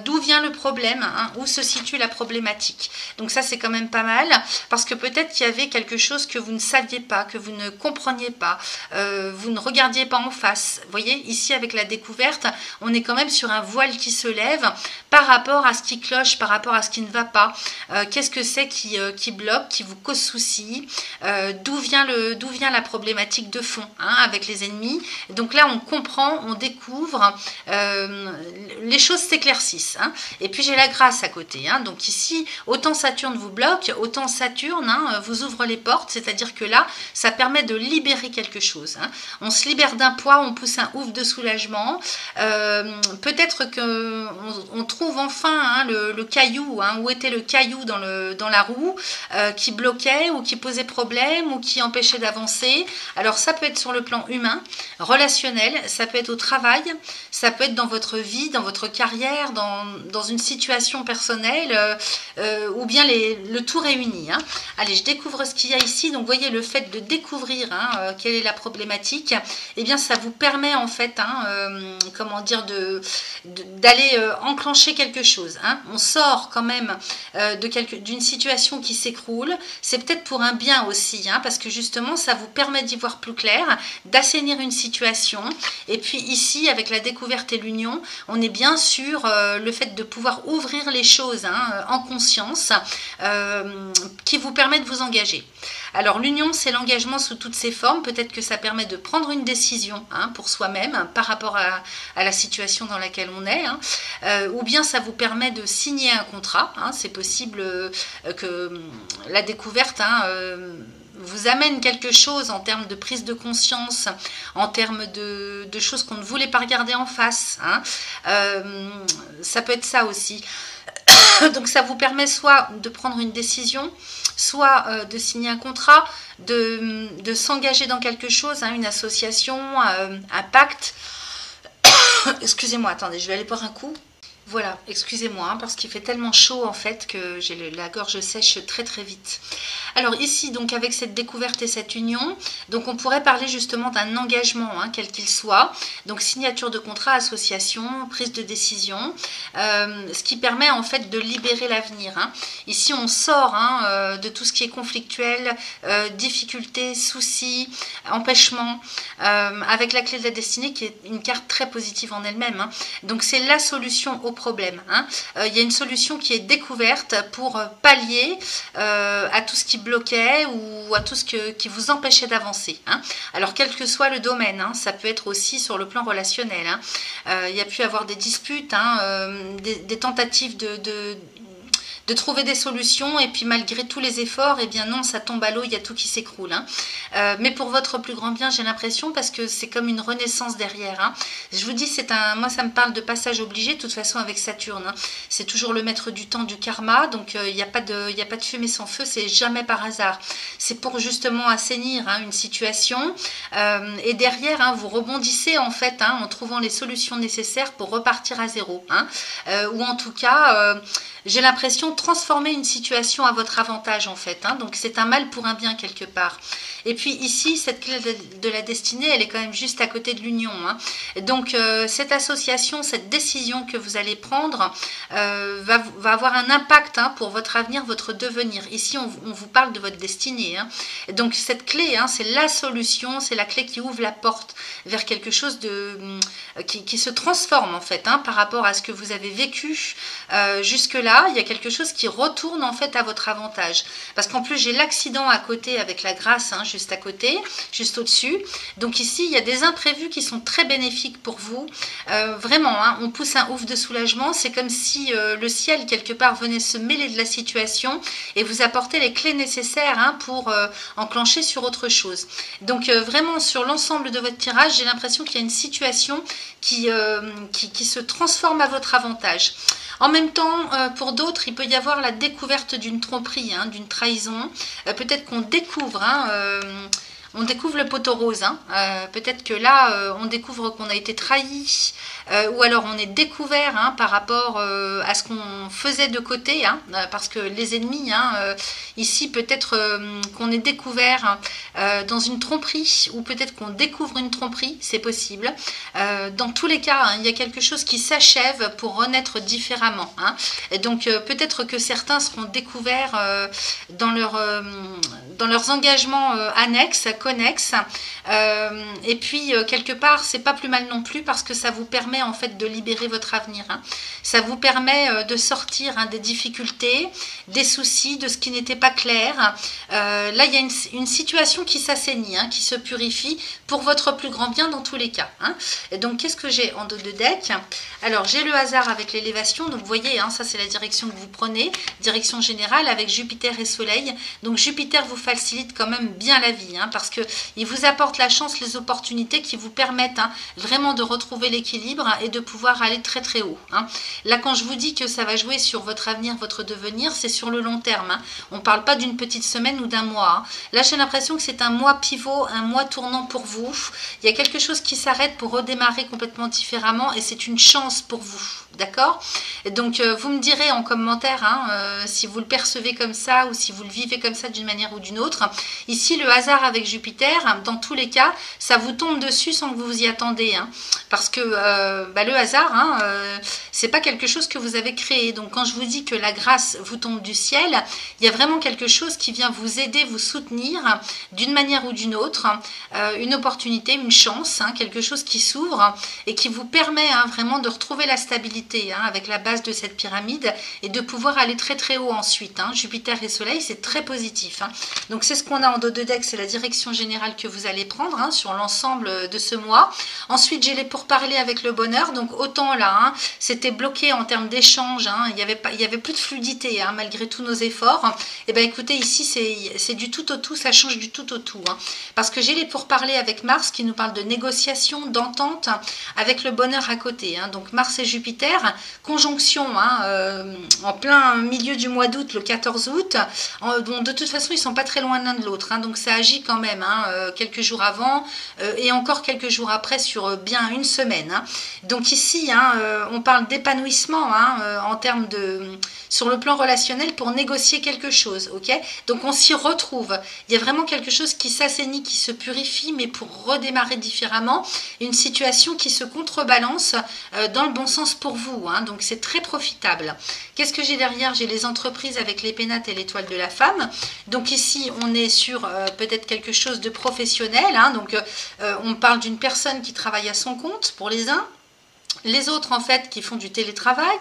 d'où vient le problème, où se situe la problématique. Donc ça, c'est quand même pas mal, parce que peut-être qu'il y avait quelque chose que vous ne saviez pas, que vous ne compreniez compreniez pas, vous ne regardiez pas en face. Vous voyez, ici avec la découverte, on est quand même sur un voile qui se lève par rapport à ce qui cloche, par rapport à ce qui ne va pas. Qu'est-ce que c'est qui bloque, qui vous cause souci, d'où vient la problématique de fond, hein, avec les ennemis. Donc là, on comprend, on découvre, les choses s'éclaircissent, hein. Et puis j'ai la grâce à côté, hein. Donc ici, autant Saturne vous bloque, autant Saturne, hein, vous ouvre les portes, c'est-à-dire que là, ça permet de libérer quelque chose, hein. On se libère d'un poids, on pousse un ouf de soulagement. Peut-être qu'on trouve enfin, hein, le caillou, hein, où était le caillou dans la roue, qui bloquait ou qui posait problème ou qui empêchait d'avancer. Alors ça peut être sur le plan humain, relationnel, ça peut être au travail, ça peut être dans votre vie, dans votre carrière, dans une situation personnelle, ou bien le tout réuni, hein. Allez, je découvre ce qu'il y a ici. Donc, vous voyez, le fait de découvrir, hein, quelle est la problématique, eh bien, ça vous permet en fait, hein, comment dire, d'aller enclencher quelque chose, hein. On sort quand même d'une situation qui s'écroule. C'est peut-être pour un bien aussi, hein, parce que justement, ça vous permet d'y voir plus clair, d'assainir une situation. Et puis ici, avec la découverte et l'union, on est bien sur le fait de pouvoir ouvrir les choses, hein, en conscience, qui vous permet de vous engager. Alors l'union, c'est l'engagement sous toutes ses formes. Peut-être que ça permet de prendre une décision, hein, pour soi-même, hein, par rapport à la situation dans laquelle on est, hein, ou bien ça vous permet de signer un contrat, hein. C'est possible que la découverte, hein, vous amène quelque chose en termes de prise de conscience, en termes de choses qu'on ne voulait pas regarder en face, hein. Ça peut être ça aussi. Donc ça vous permet soit de prendre une décision, soit de signer un contrat, de s'engager dans quelque chose, hein, une association, un pacte. Excusez-moi, attendez, je vais aller boire un coup. Voilà, excusez-moi, hein, parce qu'il fait tellement chaud en fait que j'ai la gorge sèche très très vite. Alors ici, donc avec cette découverte et cette union, donc on pourrait parler justement d'un engagement, hein, quel qu'il soit. Donc signature de contrat, association, prise de décision, ce qui permet en fait de libérer l'avenir, hein. Ici, on sort, hein, de tout ce qui est conflictuel, difficultés, soucis, empêchements, avec la clé de la destinée qui est une carte très positive en elle-même, hein. Donc c'est la solution au problème, hein. Il y a une solution qui est découverte pour pallier à tout ce qui bloquait ou à tout ce qui vous empêchait d'avancer, hein. Alors quel que soit le domaine, hein, ça peut être aussi sur le plan relationnel, hein. Il y a pu avoir des disputes, hein, des tentatives de trouver des solutions, et puis malgré tous les efforts, eh bien non, ça tombe à l'eau, il y a tout qui s'écroule, hein. Mais pour votre plus grand bien, j'ai l'impression, parce que c'est comme une renaissance derrière, hein. Je vous dis, moi ça me parle de passage obligé, de toute façon avec Saturne, hein. C'est toujours le maître du temps, du karma, donc il n'y a pas de fumée sans feu, c'est jamais par hasard. C'est pour justement assainir, hein, une situation, et derrière, hein, vous rebondissez en fait, hein, en trouvant les solutions nécessaires pour repartir à zéro, hein. Ou en tout cas, j'ai l'impression transformer une situation à votre avantage en fait, hein. Donc c'est un mal pour un bien quelque part. Et puis ici, cette clé de la destinée, elle est quand même juste à côté de l'union, hein. Donc cette association, cette décision que vous allez prendre va avoir un impact, hein, pour votre avenir, votre devenir. Ici, on vous parle de votre destinée, hein. Donc cette clé, hein, c'est la solution, c'est la clé qui ouvre la porte vers quelque chose qui se transforme en fait, hein, par rapport à ce que vous avez vécu jusque-là. Il y a quelque chose qui retourne en fait à votre avantage. Parce qu'en plus, j'ai l'accident à côté avec la grâce, hein, juste à côté, juste au-dessus. Donc ici, il y a des imprévus qui sont très bénéfiques pour vous. Vraiment, hein, on pousse un ouf de soulagement. C'est comme si le ciel, quelque part, venait se mêler de la situation et vous apporter les clés nécessaires, hein, pour enclencher sur autre chose. Donc vraiment, sur l'ensemble de votre tirage, j'ai l'impression qu'il y a une situation qui se transforme à votre avantage. En même temps, pour d'autres, il peut y avoir la découverte d'une tromperie, hein, d'une trahison. Peut-être qu'on découvre, hein, on découvre le poteau rose, hein. Peut-être que là, on découvre qu'on a été trahi, ou alors on est découvert, hein, par rapport à ce qu'on faisait de côté, hein, parce que les ennemis, hein, ici, peut-être qu'on est découvert dans une tromperie, ou peut-être qu'on découvre une tromperie, c'est possible. Dans tous les cas, hein, il y a quelque chose qui s'achève pour renaître différemment, hein. Et donc peut-être que certains seront découverts dans leurs engagements annexes, connexe. Et puis quelque part, c'est pas plus mal non plus parce que ça vous permet en fait de libérer votre avenir. Hein. Ça vous permet de sortir des difficultés, des soucis, de ce qui n'était pas clair. Là, il y a une situation qui s'assainit, hein, qui se purifie pour votre plus grand bien dans tous les cas. Hein. Et donc, qu'est-ce que j'ai en dos de deck? Alors, j'ai le hasard avec l'élévation. Donc, vous voyez, hein, ça, c'est la direction que vous prenez. Direction générale avec Jupiter et Soleil. Donc, Jupiter vous facilite quand même bien la vie, hein, parce qu'il vous apporte la chance, les opportunités qui vous permettent vraiment de retrouver l'équilibre et de pouvoir aller très très haut. Hein. Là, quand je vous dis que ça va jouer sur votre avenir, votre devenir, c'est sur le long terme. Hein. On ne parle pas d'une petite semaine ou d'un mois. Hein. Là, j'ai l'impression que c'est un mois pivot, un mois tournant pour vous. Il y a quelque chose qui s'arrête pour redémarrer complètement différemment et c'est une chance pour vous. D'accord? Donc, vous me direz en commentaire si vous le percevez comme ça ou si vous le vivez comme ça d'une manière ou d'une autre. Ici, le hasard avec Jupiter, dans tous les cas, ça vous tombe dessus sans que vous vous y attendez. Hein, parce que le hasard, c'est pas quelque chose que vous avez créé. Donc, quand je vous dis que la grâce vous tombe du ciel, il y a vraiment quelque chose qui vient vous aider, vous soutenir d'une manière ou d'une autre. Une opportunité, une chance, quelque chose qui s'ouvre et qui vous permet vraiment de retrouver la stabilité avec la base de cette pyramide et de pouvoir aller très très haut ensuite. Jupiter et Soleil, c'est très positif. Donc c'est ce qu'on a en dos de deck, c'est la direction générale que vous allez prendre sur l'ensemble de ce mois. Ensuite, j'ai les pourparlers avec le bonheur. Donc autant là, c'était bloqué en termes d'échange, il y avait plus de fluidité malgré tous nos efforts. Et bien écoutez, ici c'est du tout au tout, ça change du tout au tout. Parce que j'ai les pourparlers avec Mars qui nous parle de négociation, d'entente avec le bonheur à côté. Donc Mars et Jupiter, conjonction en plein milieu du mois d'août, le 14 août. Bon, de toute façon, ils ne sont pas très loin l'un de l'autre. Donc ça agit quand même quelques jours avant et encore quelques jours après sur bien une semaine. Donc ici, on parle d'épanouissement en termes de... sur le plan relationnel pour négocier quelque chose. Ok, donc on s'y retrouve. Il y a vraiment quelque chose qui s'assainit, qui se purifie, mais pour redémarrer différemment. Une situation qui se contrebalance dans le bon sens pour vous. Donc c'est très profitable. Qu'est-ce que j'ai derrière? J'ai les entreprises avec les pénates et l'étoile de la femme. Donc ici, on est sur peut-être quelque chose de professionnel. Donc on parle d'une personne qui travaille à son compte pour les uns. Les autres, en fait, qui font du télétravail.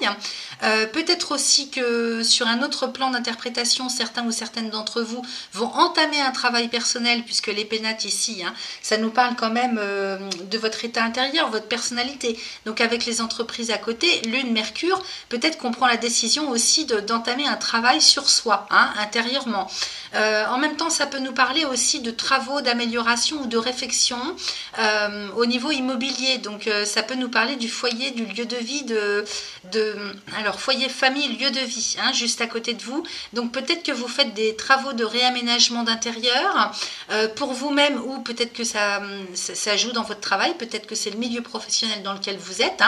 Peut-être aussi que sur un autre plan d'interprétation, certains ou certaines d'entre vous vont entamer un travail personnel, puisque les pénates ici, ça nous parle quand même de votre état intérieur, votre personnalité. Donc avec les entreprises à côté, Lune, Mercure, peut-être qu'on prend la décision aussi d'entamer un travail sur soi, intérieurement. En même temps, ça peut nous parler aussi de travaux d'amélioration ou de réflexion au niveau immobilier. Donc ça peut nous parler du foyer, du lieu de vie, alors foyer, famille, lieu de vie, juste à côté de vous. Donc peut-être que vous faites des travaux de réaménagement d'intérieur pour vous-même, ou peut-être que ça joue dans votre travail, peut-être que c'est le milieu professionnel dans lequel vous êtes,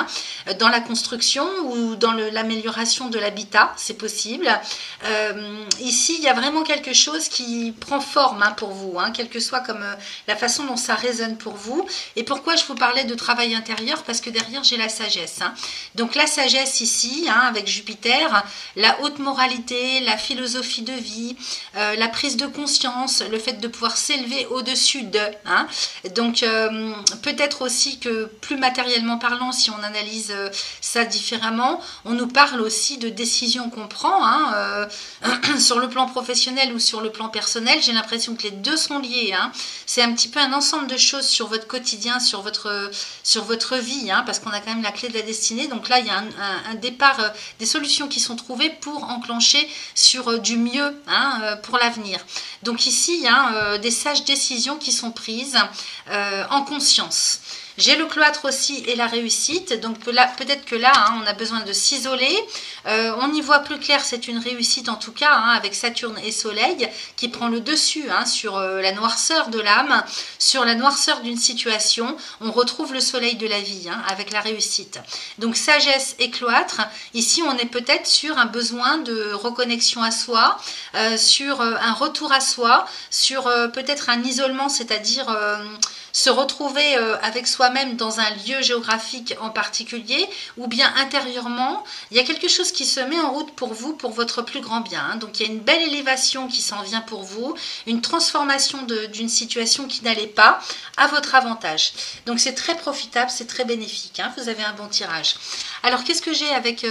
dans la construction ou dans l'amélioration de l'habitat, c'est possible. Ici, il y a vraiment quelque chose qui prend forme pour vous, quelle que soit comme la façon dont ça résonne pour vous. Et pourquoi je vous parlais de travail intérieur? Parce que derrière, j'ai la sagesse. Donc la sagesse ici, avec Jupiter, la haute moralité, la philosophie de vie, la prise de conscience, le fait de pouvoir s'élever au-dessus de. Donc peut-être aussi que plus matériellement parlant, si on analyse ça différemment, on nous parle aussi de décisions qu'on prend sur le plan professionnel ou sur le plan personnel. J'ai l'impression que les deux sont liés. C'est un petit peu un ensemble de choses sur votre quotidien, sur votre vie, parce qu'on a quand même la clé de la destinée. Donc là, il y a un départ, des solutions qui sont trouvées pour enclencher sur du mieux pour l'avenir. Donc ici, il y a des sages décisions qui sont prises en conscience. J'ai le cloître aussi et la réussite. Donc là, peut-être que là, on a besoin de s'isoler. On y voit plus clair, c'est une réussite en tout cas, avec Saturne et Soleil qui prend le dessus sur la noirceur de l'âme, sur la noirceur d'une situation. On retrouve le soleil de la vie avec la réussite. Donc sagesse et cloître. Ici, on est peut-être sur un besoin de reconnexion à soi, sur un retour à soi, sur peut-être un isolement, c'est-à-dire se retrouver avec soi-même dans un lieu géographique en particulier, ou bien intérieurement, il y a quelque chose qui se met en route pour vous, pour votre plus grand bien. Hein. Donc il y a une belle élévation qui s'en vient pour vous, une transformation d'une situation qui n'allait pas à votre avantage. Donc c'est très profitable, c'est très bénéfique. Hein. Vous avez un bon tirage. Alors qu'est-ce que j'ai avec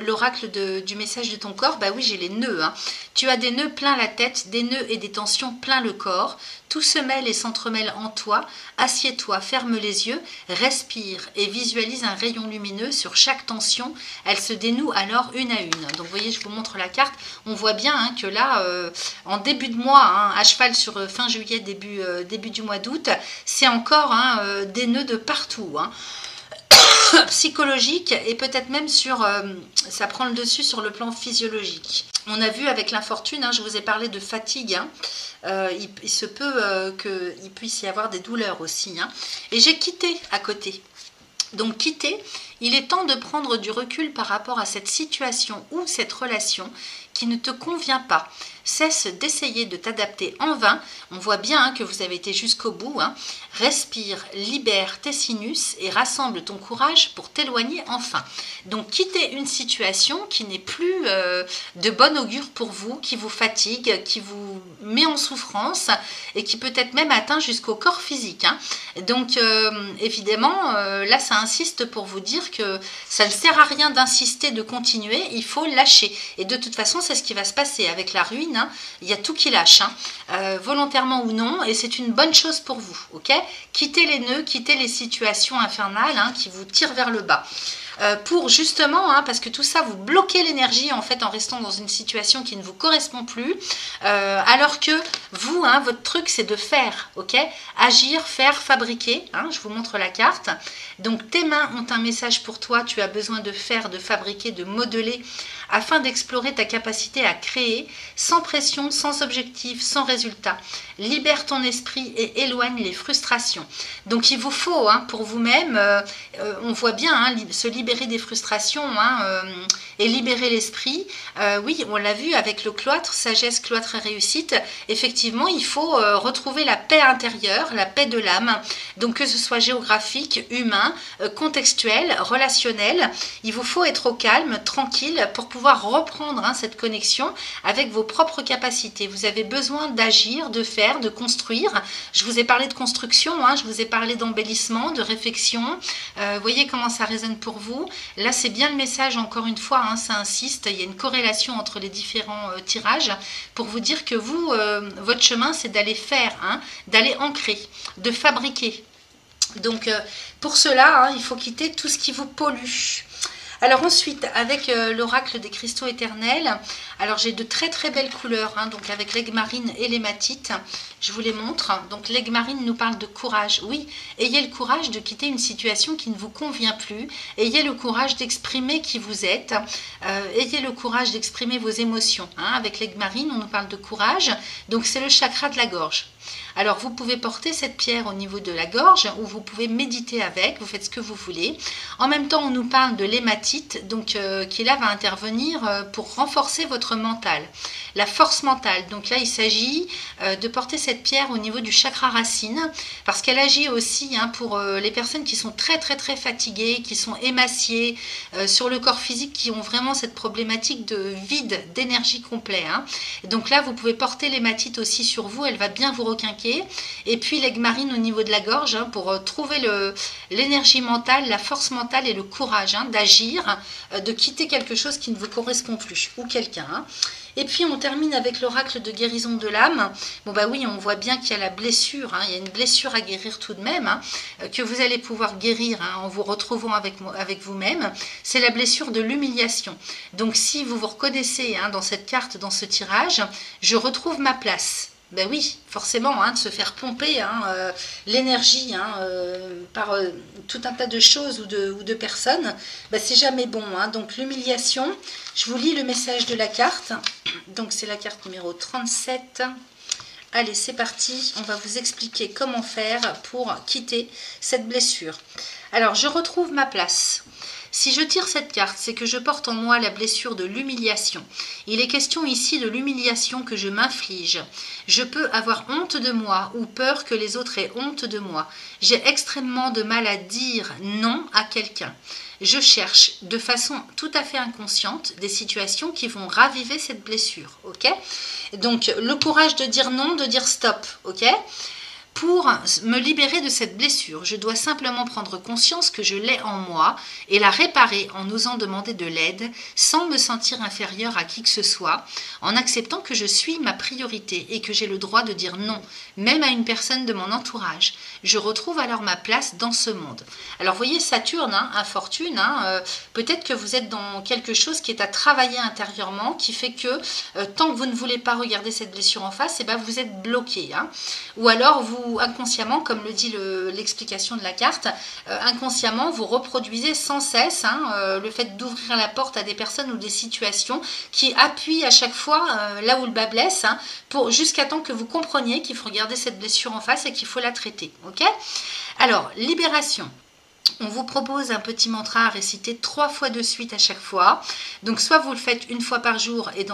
l'oracle du message de ton corps? Bah oui, j'ai les nœuds. Hein. Tu as des nœuds plein la tête, des nœuds et des tensions plein le corps. Tout se mêle et s'entremêle en toi. Assieds-toi, ferme les yeux, respire et visualise un rayon lumineux sur chaque tension. Elle se dénoue alors une à une. Donc vous voyez, je vous montre la carte. On voit bien hein, que là, en début de mois, hein, à cheval sur fin juillet, début du mois d'août, c'est encore hein, des nœuds de partout. Hein. Psychologique et peut-être même sur, ça prend le dessus sur le plan physiologique. On a vu avec l'infortune, hein, je vous ai parlé de fatigue, hein, il se peut qu'il puisse y avoir des douleurs aussi. Hein, et j'ai quitté à côté. Donc quitter, il est temps de prendre du recul par rapport à cette situation ou cette relation qui ne te convient pas. Cesse d'essayer de t'adapter en vain. On voit bien hein, que vous avez été jusqu'au bout. Hein. Respire, libère tes sinus et rassemble ton courage pour t'éloigner enfin. Donc quittez une situation qui n'est plus de bon augure pour vous, qui vous fatigue, qui vous met en souffrance et qui peut être même atteint jusqu'au corps physique. Hein. Donc évidemment, là ça insiste pour vous dire que ça ne sert à rien d'insister, de continuer, il faut lâcher. Et de toute façon, c'est ce qui va se passer avec la ruine. Hein, il y a tout qui lâche, hein, volontairement ou non, et c'est une bonne chose pour vous. Ok, quittez les nœuds, quittez les situations infernales hein, qui vous tirent vers le bas. Pour justement, hein, parce que tout ça, vous bloquez l'énergie en fait en restant dans une situation qui ne vous correspond plus, alors que vous, hein, votre truc c'est de faire, ok, agir, faire, fabriquer, hein, je vous montre la carte. Donc tes mains ont un message pour toi, tu as besoin de faire, de fabriquer, de modeler, afin d'explorer ta capacité à créer, sans pression, sans objectif, sans résultat. Libère ton esprit et éloigne les frustrations. Donc il vous faut, hein, pour vous-même, on voit bien, hein, se libérer des frustrations hein, et libérer l'esprit. Oui, on l'a vu avec le cloître, sagesse, cloître et réussite. Effectivement, il faut retrouver la paix intérieure, la paix de l'âme. Donc que ce soit géographique, humain, contextuel, relationnel, il vous faut être au calme, tranquille, pour pouvoir reprendre hein, cette connexion avec vos propres capacités. Vous avez besoin d'agir, de faire, de construire. Je vous ai parlé de construction, hein, je vous ai parlé d'embellissement, de réflexion. Voyez comment ça résonne pour vous. Là, c'est bien le message, encore une fois, hein, ça insiste. Il y a une corrélation entre les différents tirages pour vous dire que vous, votre chemin, c'est d'aller faire, hein, d'aller ancrer, de fabriquer. Donc, pour cela, hein, il faut quitter tout ce qui vous pollue. Alors ensuite, avec l'oracle des cristaux éternels, alors j'ai de très très belles couleurs, hein, donc avec l'aigle marine et l'hématite, je vous les montre. Donc l'aigle marine nous parle de courage. Oui, ayez le courage de quitter une situation qui ne vous convient plus, ayez le courage d'exprimer qui vous êtes, ayez le courage d'exprimer vos émotions. Hein. Avec l'aigle marine, on nous parle de courage, donc c'est le chakra de la gorge. Alors vous pouvez porter cette pierre au niveau de la gorge ou vous pouvez méditer avec, vous faites ce que vous voulez. En même temps, on nous parle de l'hématite, donc qui là va intervenir pour renforcer votre mental, la force mentale. Donc là, il s'agit de porter cette pierre au niveau du chakra racine parce qu'elle agit aussi hein, pour les personnes qui sont très très très fatiguées, qui sont émaciées sur le corps physique, qui ont vraiment cette problématique de vide, d'énergie complet. Hein. Et donc là, vous pouvez porter l'hématite aussi sur vous, elle va bien vous requinquer. Et puis l'aigle marine au niveau de la gorge hein, pour trouver l'énergie mentale, la force mentale et le courage hein, d'agir, de quitter quelque chose qui ne vous correspond plus ou quelqu'un. Hein. Et puis on termine avec l'oracle de guérison de l'âme. Bon bah oui, on voit bien qu'il y a la blessure, hein, il y a une blessure à guérir tout de même, hein, que vous allez pouvoir guérir hein, en vous retrouvant avec vous-même. C'est la blessure de l'humiliation. Donc si vous vous reconnaissez hein, dans cette carte, dans ce tirage, je retrouve ma place. Ben oui, forcément, hein, de se faire pomper hein, l'énergie hein, par tout un tas de choses ou de personnes, ben c'est jamais bon. Hein. Donc l'humiliation, je vous lis le message de la carte. Donc c'est la carte numéro 37. Allez, c'est parti. On va vous expliquer comment faire pour quitter cette blessure. Alors, je retrouve ma place. Si je tire cette carte, c'est que je porte en moi la blessure de l'humiliation. Il est question ici de l'humiliation que je m'inflige. Je peux avoir honte de moi ou peur que les autres aient honte de moi. J'ai extrêmement de mal à dire non à quelqu'un. Je cherche de façon tout à fait inconsciente des situations qui vont raviver cette blessure, ok? Donc, le courage de dire non, de dire stop, ok? Pour me libérer de cette blessure, je dois simplement prendre conscience que je l'ai en moi et la réparer en osant demander de l'aide sans me sentir inférieure à qui que ce soit, en acceptant que je suis ma priorité et que j'ai le droit de dire non, même à une personne de mon entourage. Je retrouve alors ma place dans ce monde. Alors, vous voyez, Saturne, Fortune, peut-être que vous êtes dans quelque chose qui est à travailler intérieurement, qui fait que tant que vous ne voulez pas regarder cette blessure en face, vous êtes bloqué. Ou alors, vous, inconsciemment, comme le dit l'explication de la carte, inconsciemment, vous reproduisez sans cesse le fait d'ouvrir la porte à des personnes ou des situations qui appuient à chaque fois là où le bas blesse, jusqu'à temps que vous compreniez qu'il faut regarder cette blessure en face et qu'il faut la traiter. Ok? Alors, libération. On vous propose un petit mantra à réciter 3 fois de suite à chaque fois. Donc, soit vous le faites une fois par jour et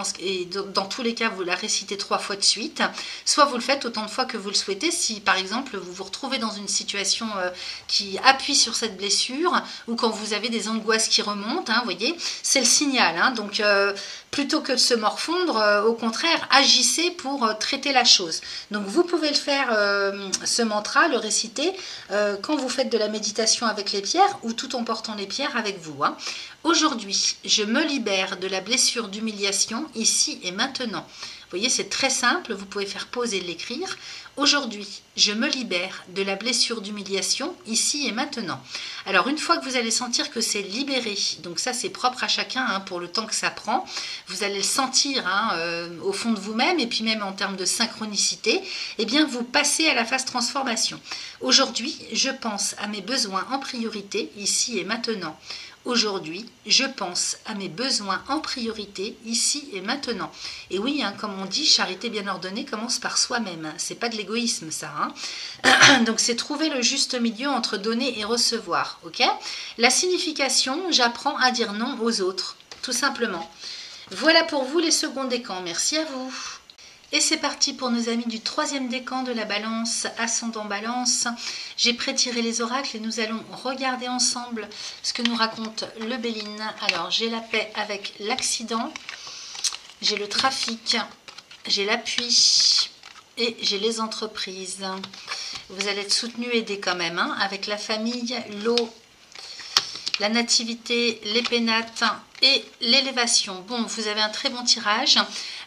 dans tous les cas, vous la récitez 3 fois de suite. Soit vous le faites autant de fois que vous le souhaitez. Si, par exemple, vous vous retrouvez dans une situation qui appuie sur cette blessure ou quand vous avez des angoisses qui remontent, vous voyez, c'est le signal. Donc, plutôt que de se morfondre, au contraire, agissez pour traiter la chose. Donc, vous pouvez le faire, ce mantra, le réciter, quand vous faites de la méditation avec les pierres ou tout en portant les pierres avec vous. Aujourd'hui, je me libère de la blessure d'humiliation ici et maintenant. Vous voyez, c'est très simple, vous pouvez faire pause et l'écrire. Aujourd'hui, je me libère de la blessure d'humiliation ici et maintenant. Alors, une fois que vous allez sentir que c'est libéré, donc ça c'est propre à chacun pour le temps que ça prend, vous allez le sentir au fond de vous-même et puis même en termes de synchronicité, eh bien vous passez à la phase transformation. Aujourd'hui, je pense à mes besoins en priorité ici et maintenant. Aujourd'hui, je pense à mes besoins en priorité, ici et maintenant. Et oui, comme on dit, charité bien ordonnée commence par soi-même. C'est pas de l'égoïsme, ça. Donc, c'est trouver le juste milieu entre donner et recevoir. Ok? La signification, j'apprends à dire non aux autres, tout simplement. Voilà pour vous les seconds décans. Merci à vous. Et c'est parti pour nos amis du 3e décan de la balance, ascendant balance. J'ai pré-tiré les oracles et nous allons regarder ensemble ce que nous raconte le Béline. Alors, j'ai la paix avec l'accident, j'ai le trafic, j'ai l'appui et j'ai les entreprises. Vous allez être soutenu, aidé quand même, avec la famille, l'eau, la nativité, les pénates et l'élévation. Bon, vous avez un très bon tirage.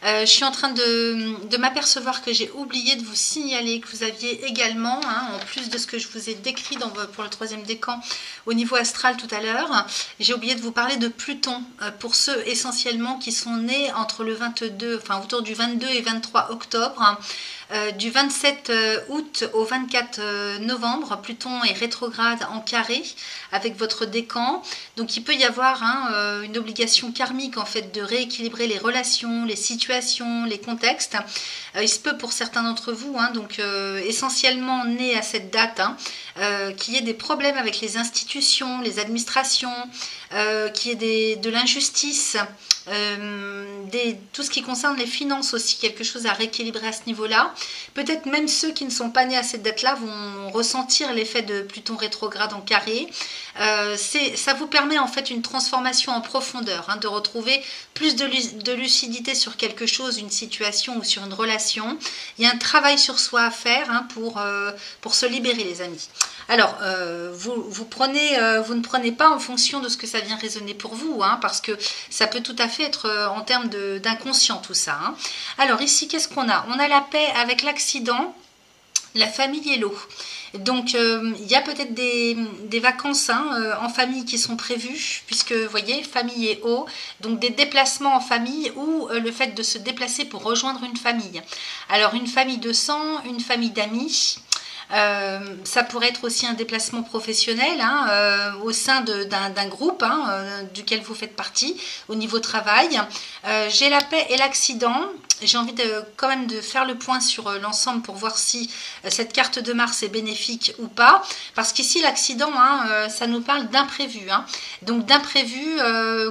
Je suis en train de m'apercevoir que j'ai oublié de vous signaler que vous aviez également, en plus de ce que je vous ai décrit pour le 3e décan au niveau astral tout à l'heure, j'ai oublié de vous parler de Pluton pour ceux essentiellement qui sont nés entre le 22, autour du 22 et 23 octobre. Du 27 août au 24 novembre, Pluton est rétrograde en carré avec votre décan. Donc il peut y avoir une obligation karmique en fait de rééquilibrer les relations, les situations, les contextes. Il se peut pour certains d'entre vous, essentiellement nés à cette date, qu'il y ait des problèmes avec les institutions, les administrations, qu'il y ait de l'injustice, tout ce qui concerne les finances aussi, quelque chose à rééquilibrer à ce niveau-là. Peut-être même ceux qui ne sont pas nés à cette date-là vont ressentir l'effet de Pluton rétrograde en carré. Ça vous permet en fait une transformation en profondeur, de retrouver plus de lucidité sur quelque chose, une situation ou sur une relation. Il y a un travail sur soi à faire pour se libérer, les amis. Alors, vous ne prenez pas en fonction de ce que ça vient résonner pour vous, parce que ça peut tout à fait être en termes d'inconscient tout ça. Alors ici, qu'est-ce qu'on a? On a la paix avec l'accident, la famille et l'eau. Donc, il y a peut-être des vacances en famille qui sont prévues, puisque, vous voyez, famille et eau, donc des déplacements en famille ou le fait de se déplacer pour rejoindre une famille. Alors, une famille de sang, une famille d'amis, Ça pourrait être aussi un déplacement professionnel au sein d'un groupe duquel vous faites partie au niveau travail. J'ai la paix et l'accident. J'ai envie quand même de faire le point sur l'ensemble pour voir si cette carte de Mars est bénéfique ou pas. Parce qu'ici, l'accident, ça nous parle d'imprévu. Donc d'imprévu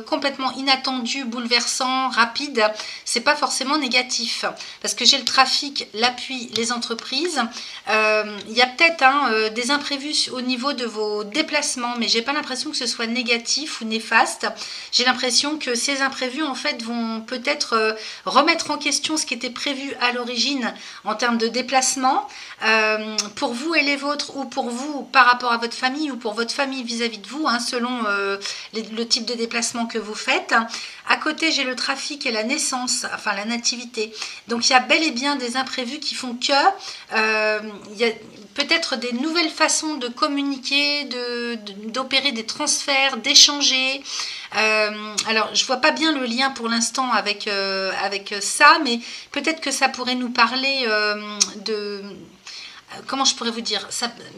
complètement inattendu, bouleversant, rapide. C'est pas forcément négatif. Parce que j'ai le trafic, l'appui, les entreprises. Il y a peut-être des imprévus au niveau de vos déplacements, mais j'ai pas l'impression que ce soit négatif ou néfaste. J'ai l'impression que ces imprévus, en fait, vont peut-être remettre en question ce qui était prévu à l'origine en termes de déplacement pour vous et les vôtres, ou pour vous par rapport à votre famille, ou pour votre famille vis-à-vis de vous, selon le type de déplacement que vous faites. À côté, j'ai le trafic et la naissance, enfin la nativité. Donc il y a bel et bien des imprévus qui font que il y a peut-être des nouvelles façons de communiquer, d'opérer des transferts, d'échanger. Alors, je vois pas bien le lien pour l'instant avec ça, mais peut-être que ça pourrait nous parler de... Comment je pourrais vous dire,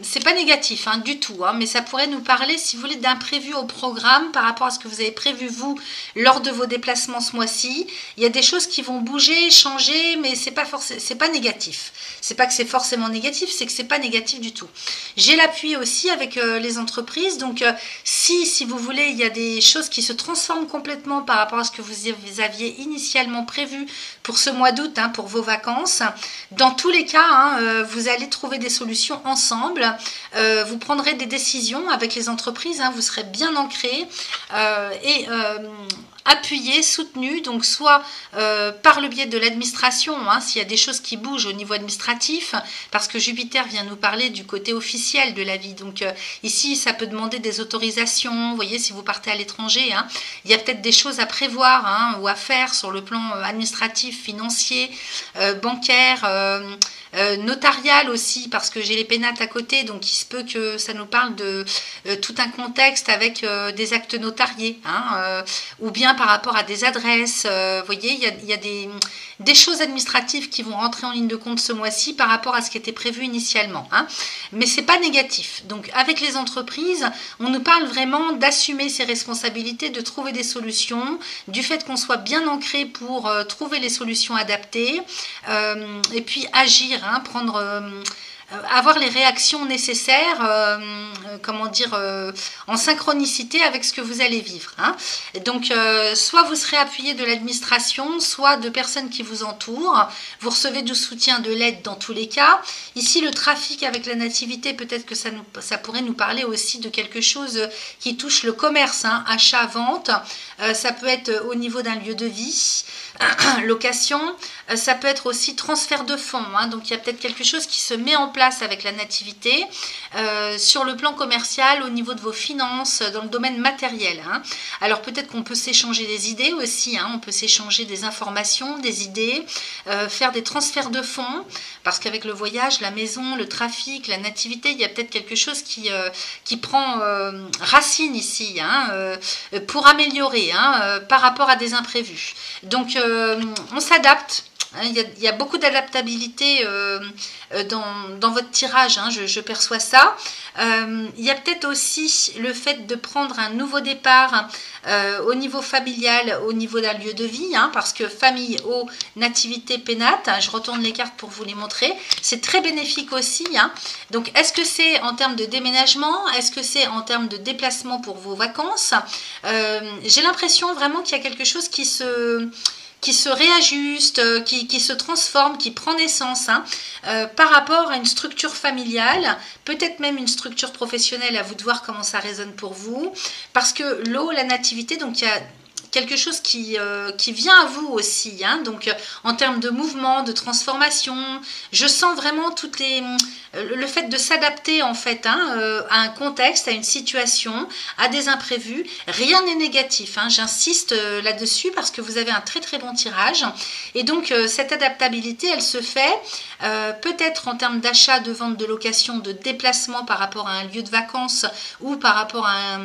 c'est pas négatif du tout, mais ça pourrait nous parler, si vous voulez, d'imprévu au programme par rapport à ce que vous avez prévu vous lors de vos déplacements ce mois-ci. Il y a des choses qui vont bouger, changer, mais c'est pas négatif. C'est pas que c'est forcément négatif, c'est que c'est pas négatif du tout. J'ai l'appui aussi avec les entreprises, donc si vous voulez, il y a des choses qui se transforment complètement par rapport à ce que vous aviez initialement prévu pour ce mois d'août, pour vos vacances. Dans tous les cas, vous allez trouver des solutions ensemble, vous prendrez des décisions avec les entreprises, vous serez bien ancrés et appuyé, soutenu, donc soit par le biais de l'administration, s'il y a des choses qui bougent au niveau administratif, parce que Jupiter vient nous parler du côté officiel de la vie, donc ici ça peut demander des autorisations, vous voyez, si vous partez à l'étranger, il y a peut-être des choses à prévoir ou à faire sur le plan administratif, financier, bancaire, notarial aussi, parce que j'ai les pénates à côté, donc il se peut que ça nous parle de tout un contexte avec des actes notariés, ou bien par rapport à des adresses. Vous voyez, il y a des choses administratives qui vont rentrer en ligne de compte ce mois-ci par rapport à ce qui était prévu initialement, mais c'est pas négatif. Donc avec les entreprises, on nous parle vraiment d'assumer ses responsabilités, de trouver des solutions, du fait qu'on soit bien ancré pour trouver les solutions adaptées, et puis agir, avoir les réactions nécessaires, en synchronicité avec ce que vous allez vivre. Donc, soit vous serez appuyé de l'administration, soit de personnes qui vous entourent. Vous recevez du soutien, de l'aide dans tous les cas. Ici, le trafic avec la nativité, peut-être que ça pourrait nous parler aussi de quelque chose qui touche le commerce, achat, vente. Ça peut être au niveau d'un lieu de vie, location. Ça peut être aussi transfert de fonds. Donc, il y a peut-être quelque chose qui se met en place avec la nativité sur le plan commercial, au niveau de vos finances, dans le domaine matériel. Alors peut-être qu'on peut s'échanger des idées aussi, on peut s'échanger des informations, des idées, faire des transferts de fonds, parce qu'avec le voyage, la maison, le trafic, la nativité, il y a peut-être quelque chose qui prend racine ici, pour améliorer par rapport à des imprévus. Donc on s'adapte. Il y a beaucoup d'adaptabilité dans votre tirage, je perçois ça. Il y a peut-être aussi le fait de prendre un nouveau départ au niveau familial, au niveau d'un lieu de vie, parce que famille, eau, nativité, pénate, je retourne les cartes pour vous les montrer, c'est très bénéfique aussi. Donc est-ce que c'est en termes de déménagement, est-ce que c'est en termes de déplacement pour vos vacances? J'ai l'impression vraiment qu'il y a quelque chose qui se réajuste, qui se transforme, qui prend naissance par rapport à une structure familiale, peut-être même une structure professionnelle, à vous de voir comment ça résonne pour vous, parce que l'eau, la nativité, donc il y a quelque chose qui vient à vous aussi, donc en termes de mouvement, de transformation, je sens vraiment le fait de s'adapter en fait à un contexte, à une situation, à des imprévus. Rien n'est négatif, j'insiste là-dessus parce que vous avez un très très bon tirage, et donc cette adaptabilité, elle se fait peut-être en termes d'achat, de vente, de location, de déplacement par rapport à un lieu de vacances, ou par rapport à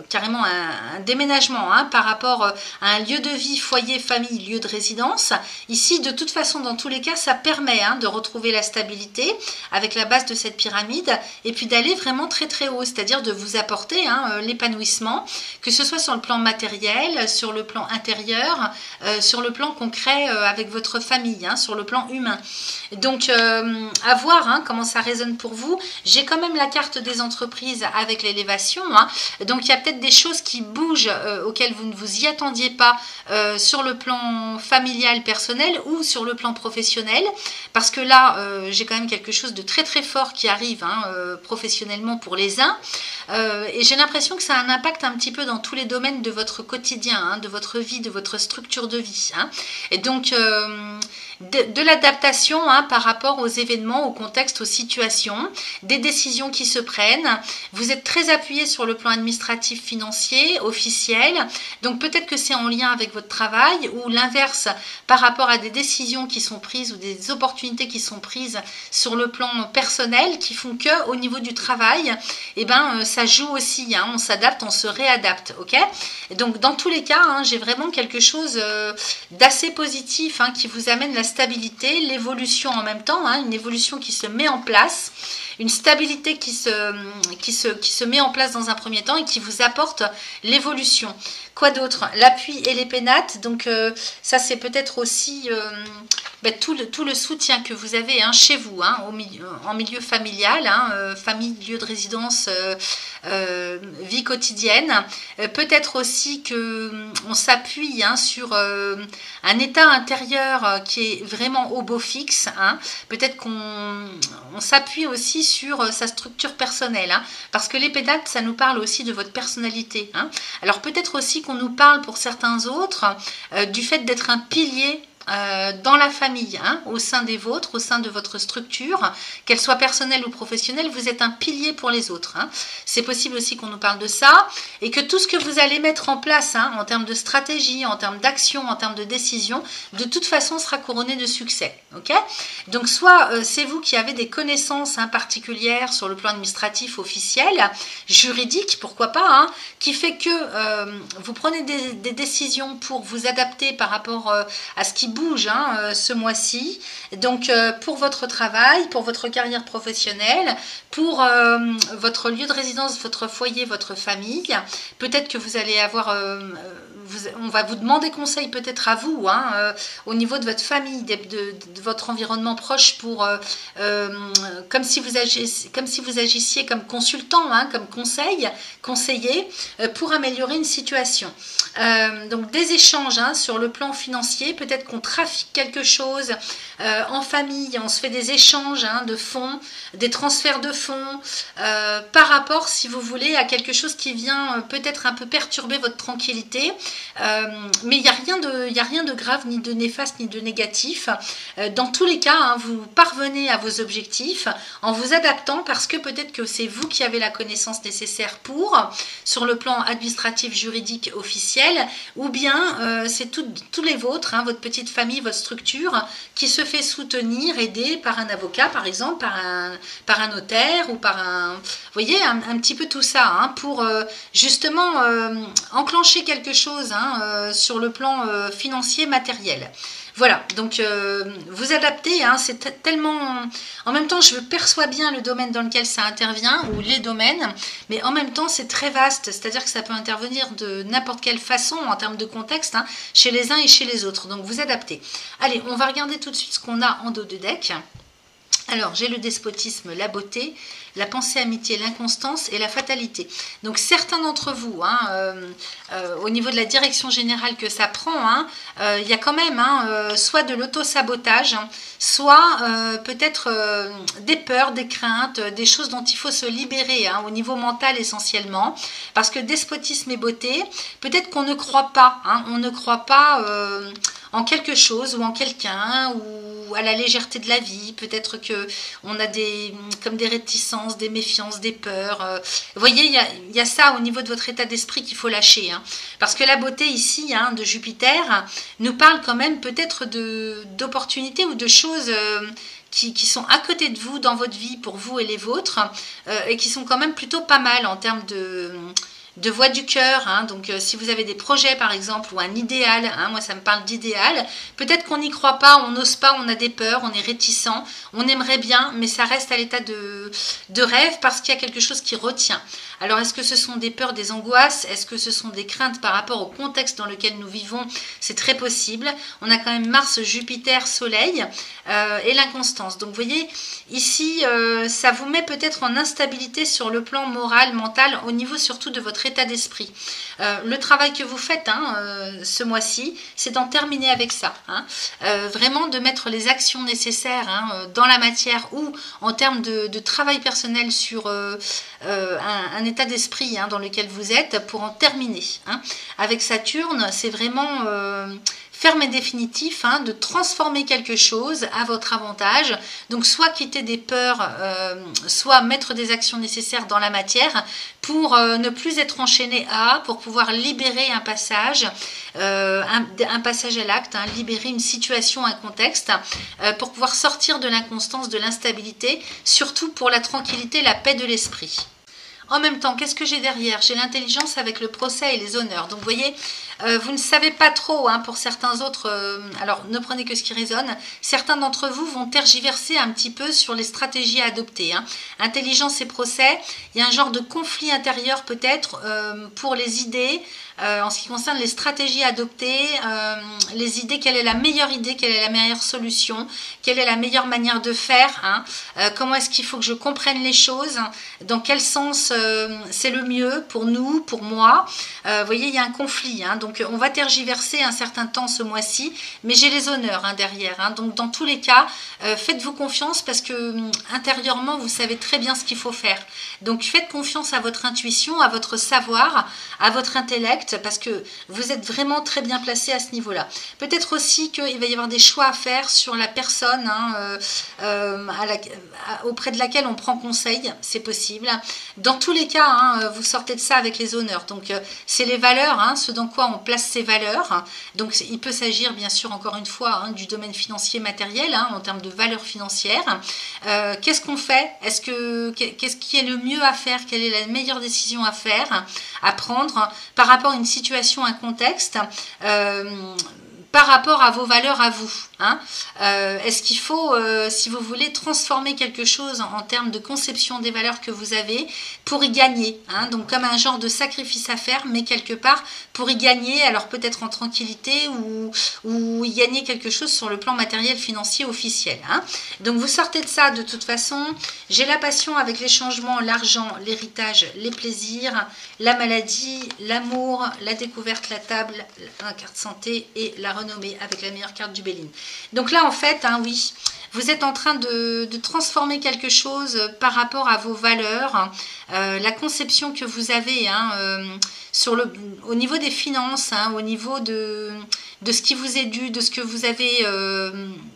carrément un déménagement, par rapport rapport à un lieu de vie, foyer, famille, lieu de résidence. Ici, de toute façon, dans tous les cas, ça permet de retrouver la stabilité avec la base de cette pyramide et puis d'aller vraiment très très haut, c'est-à-dire de vous apporter l'épanouissement, que ce soit sur le plan matériel, sur le plan intérieur, sur le plan concret avec votre famille, sur le plan humain. Donc, à voir comment ça résonne pour vous. J'ai quand même la carte des entreprises avec l'élévation. Donc, il y a peut-être des choses qui bougent auxquelles vous ne vous y attendiez pas sur le plan familial, personnel ou sur le plan professionnel. Parce que là, j'ai quand même quelque chose de très très fort qui arrive professionnellement pour les uns. Et j'ai l'impression que ça a un impact un petit peu dans tous les domaines de votre quotidien, de votre vie, de votre structure de vie. Et donc, de l'adaptation par rapport aux événements, au contexte, aux situations, des décisions qui se prennent. Vous êtes très appuyé sur le plan administratif, financier, officiel. Donc peut-être que c'est en lien avec votre travail ou l'inverse par rapport à des décisions qui sont prises ou des opportunités qui sont prises sur le plan personnel qui font que au niveau du travail, ça joue aussi. On s'adapte, on se réadapte. Ok. Et donc dans tous les cas, j'ai vraiment quelque chose d'assez positif qui vous amène la stabilité, l'évolution en même temps, une évolution qui se met en place, une stabilité qui se met en place dans un premier temps et qui vous apporte l'évolution. Quoi d'autre? L'appui et les pénates, donc ça c'est peut-être aussi tout le soutien que vous avez chez vous, en milieu familial, famille, lieu de résidence, vie quotidienne. Peut-être aussi qu'on s'appuie sur un état intérieur qui est vraiment au beau fixe. Peut-être qu'on s'appuie aussi sur sa structure personnelle, parce que les pénates, ça nous parle aussi de votre personnalité. Alors peut-être aussi qu'on nous parle pour certains autres du fait d'être un pilier dans la famille, au sein des vôtres, au sein de votre structure, qu'elle soit personnelle ou professionnelle, vous êtes un pilier pour les autres. C'est possible aussi qu'on nous parle de ça et que tout ce que vous allez mettre en place en termes de stratégie, en termes d'action, en termes de décision, de toute façon sera couronné de succès. Okay. Donc soit c'est vous qui avez des connaissances particulières sur le plan administratif, officiel, juridique, pourquoi pas, qui fait que vous prenez des décisions pour vous adapter par rapport à ce qui bouge ce mois-ci, donc pour votre travail, pour votre carrière professionnelle, pour votre lieu de résidence, votre foyer, votre famille. Peut-être que vous allez avoir on va vous demander conseil peut-être à vous au niveau de votre famille, de votre environnement proche, pour comme si vous agissiez comme consultant, comme conseiller pour améliorer une situation. Donc des échanges sur le plan financier, peut-être qu'on trafique quelque chose en famille, on se fait des échanges de fonds, des transferts de fonds par rapport, si vous voulez, à quelque chose qui vient peut-être un peu perturber votre tranquillité, mais il n'y a rien de grave, ni de néfaste, ni de négatif. Dans tous les cas, vous parvenez à vos objectifs en vous adaptant, parce que peut-être que c'est vous qui avez la connaissance nécessaire pour, sur le plan administratif, juridique, officiel, ou bien c'est tous les vôtres, votre petite famille, votre structure, qui se fait soutenir, aider par un avocat, par exemple, par un notaire, ou par un... Vous voyez, un petit peu tout ça, pour justement enclencher quelque chose sur le plan financier, matériel. Voilà, donc vous adaptez, c'est tellement... En même temps, je perçois bien le domaine dans lequel ça intervient, ou les domaines, mais en même temps, c'est très vaste, c'est-à-dire que ça peut intervenir de n'importe quelle façon, en termes de contexte, chez les uns et chez les autres, donc vous adaptez. Allez, on va regarder tout de suite ce qu'on a en dos de deck. Alors, j'ai le despotisme, la beauté, la pensée amitié, l'inconstance et la fatalité. Donc, certains d'entre vous, au niveau de la direction générale que ça prend, il y a quand même soit de l'auto-sabotage, soit peut-être des peurs, des craintes, des choses dont il faut se libérer au niveau mental essentiellement. Parce que despotisme et beauté, peut-être qu'on ne croit pas, on ne croit pas... en quelque chose ou en quelqu'un, ou à la légèreté de la vie. Peut-être qu'on a comme des réticences, des méfiances, des peurs. Vous voyez, il y a ça au niveau de votre état d'esprit qu'il faut lâcher. Parce que la beauté ici, de Jupiter, nous parle quand même peut-être d'opportunités ou de choses... Qui sont à côté de vous, dans votre vie, pour vous et les vôtres, et qui sont quand même plutôt pas mal en termes de voix du cœur, hein, donc si vous avez des projets par exemple ou un idéal, hein, moi ça me parle d'idéal, peut-être qu'on n'y croit pas, on n'ose pas, on a des peurs, on est réticent, on aimerait bien, mais ça reste à l'état de rêve parce qu'il y a quelque chose qui retient. Alors est-ce que ce sont des peurs, des angoisses? Est-ce que ce sont des craintes par rapport au contexte dans lequel nous vivons? C'est très possible. On a quand même Mars, Jupiter, Soleil et l'inconstance. Donc vous voyez, ici, ça vous met peut-être en instabilité sur le plan moral, mental, au niveau surtout de votre état d'esprit. Le travail que vous faites ce mois-ci, c'est d'en terminer avec ça. Hein. Vraiment de mettre les actions nécessaires dans la matière ou en termes de travail personnel sur un état d'esprit dans lequel vous êtes pour en terminer. Hein. Avec Saturne, c'est vraiment ferme et définitif, de transformer quelque chose à votre avantage. Donc soit quitter des peurs, soit mettre des actions nécessaires dans la matière pour ne plus être enchaîné pour pouvoir libérer un passage, un passage à l'acte, libérer une situation, un contexte, pour pouvoir sortir de l'inconstance, de l'instabilité, surtout pour la tranquillité, la paix de l'esprit. En même temps, qu'est-ce que j'ai derrière? J'ai l'intelligence avec le procès et les honneurs. Donc, vous voyez, vous ne savez pas trop, pour certains autres, alors ne prenez que ce qui résonne, certains d'entre vous vont tergiverser un petit peu sur les stratégies à adopter. Intelligence et procès, il y a un genre de conflit intérieur peut-être pour les idées, en ce qui concerne les stratégies adoptées, les idées, quelle est la meilleure idée, quelle est la meilleure solution, quelle est la meilleure manière de faire, comment est-ce qu'il faut que je comprenne les choses, dans quel sens c'est le mieux pour nous, pour moi. Vous voyez, il y a un conflit, donc on va tergiverser un certain temps ce mois-ci, mais j'ai les honneurs derrière. Donc dans tous les cas, faites-vous confiance parce que intérieurement, vous savez très bien ce qu'il faut faire. Donc faites confiance à votre intuition, à votre savoir, à votre intellect, parce que vous êtes vraiment très bien placé à ce niveau-là. Peut-être aussi qu'il va y avoir des choix à faire sur la personne auprès de laquelle on prend conseil, c'est possible. Dans tous les cas, vous sortez de ça avec les honneurs. Donc c'est les valeurs, ce dans quoi on place ses valeurs. Donc il peut s'agir bien sûr encore une fois du domaine financier matériel, en termes de valeurs financières. Qu'est-ce qu'on fait? Qu'est-ce qui est le mieux à faire? Quelle est la meilleure décision à faire, à prendre par rapport à une situation, un contexte, par rapport à vos valeurs à vous. Est-ce qu'il faut, si vous voulez, transformer quelque chose en termes de conception des valeurs que vous avez pour y gagner, donc comme un genre de sacrifice à faire, mais quelque part pour y gagner, alors peut-être en tranquillité ou y gagner quelque chose sur le plan matériel, financier, officiel. Donc vous sortez de ça de toute façon. J'ai la passion avec les changements, l'argent, l'héritage, les plaisirs, la maladie, l'amour, la découverte, la table, la carte santé et la renommée avec la meilleure carte du Béline. Donc là, en fait, oui, vous êtes en train de transformer quelque chose par rapport à vos valeurs, la conception que vous avez au niveau des finances, au niveau de ce qui vous est dû, de ce que vous avez,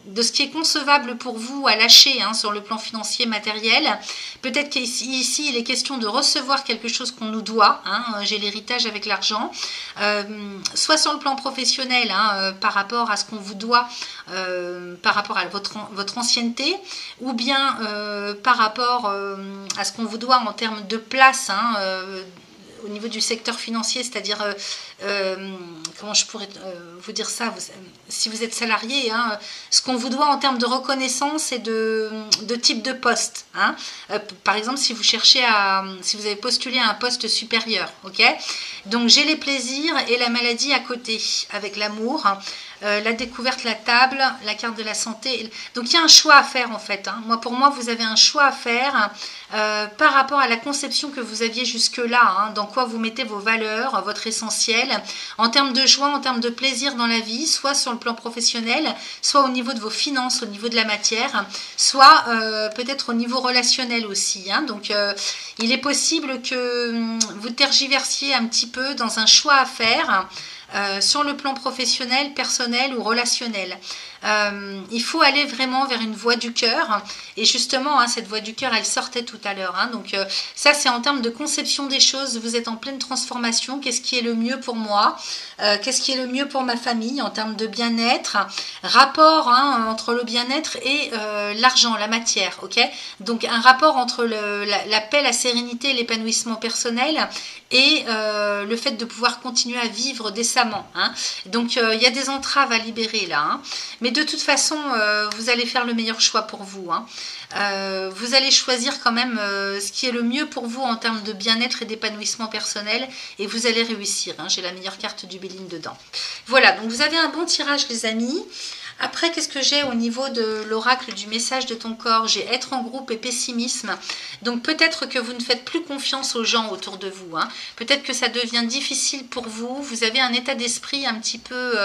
de ce qui est concevable pour vous à lâcher sur le plan financier, matériel. Peut-être qu'ici, il est question de recevoir quelque chose qu'on nous doit. J'ai l'héritage avec l'argent. Soit sur le plan professionnel, par rapport à ce qu'on vous doit, par rapport à votre ancienneté, ou bien par rapport à ce qu'on vous doit en termes de place, au niveau du secteur financier, c'est-à-dire, comment je pourrais vous dire ça, si vous êtes salarié, ce qu'on vous doit en termes de reconnaissance et de type de poste. Par exemple, si vous avez postulé à un poste supérieur, ok. Donc j'ai les plaisirs et la maladie à côté, avec l'amour. La découverte, la table, la carte de la santé. Donc il y a un choix à faire en fait. Pour moi, vous avez un choix à faire par rapport à la conception que vous aviez jusque-là, dans quoi vous mettez vos valeurs, votre essentiel, en termes de joie, en termes de plaisir dans la vie, soit sur le plan professionnel, soit au niveau de vos finances, au niveau de la matière, soit peut-être au niveau relationnel aussi. Donc il est possible que vous tergiversiez un petit peu dans un choix à faire, sur le plan professionnel, personnel ou relationnel. Il faut aller vraiment vers une voie du cœur. Et justement, hein, cette voie du cœur, elle sortait tout à l'heure. Hein, donc ça, c'est en termes de conception des choses. Vous êtes en pleine transformation. Qu'est-ce qui est le mieux pour moi? Qu'est-ce qui est le mieux pour ma famille en termes de bien-être? Rapport hein, entre le bien-être et l'argent, la matière. Ok, donc un rapport entre la paix, la sérénité, l'épanouissement personnel et le fait de pouvoir continuer à vivre décemment. Hein. Donc il y a des entraves à libérer là. Hein. Mais de toute façon, vous allez faire le meilleur choix pour vous. Hein. Vous allez choisir quand même ce qui est le mieux pour vous en termes de bien-être et d'épanouissement personnel et vous allez réussir. Hein. J'ai la meilleure carte du Béline dedans. Voilà, donc vous avez un bon tirage les amis. Après, qu'est-ce que j'ai au niveau de l'oracle du message de ton corps? J'ai être en groupe et pessimisme. Donc peut-être que vous ne faites plus confiance aux gens autour de vous. Hein. Peut-être que ça devient difficile pour vous. Vous avez un état d'esprit un petit peu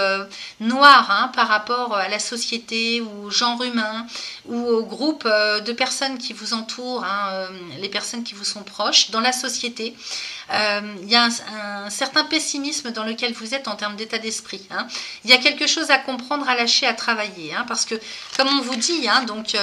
noir hein, par rapport à la société ou au genre humain ou au groupe de personnes qui vous entourent, hein, les personnes qui vous sont proches dans la société. Il y a un certain pessimisme dans lequel vous êtes en termes d'état d'esprit. Hein. Il y a quelque chose à comprendre, à lâcher, à travailler. Hein, parce que, comme on vous dit, hein, donc,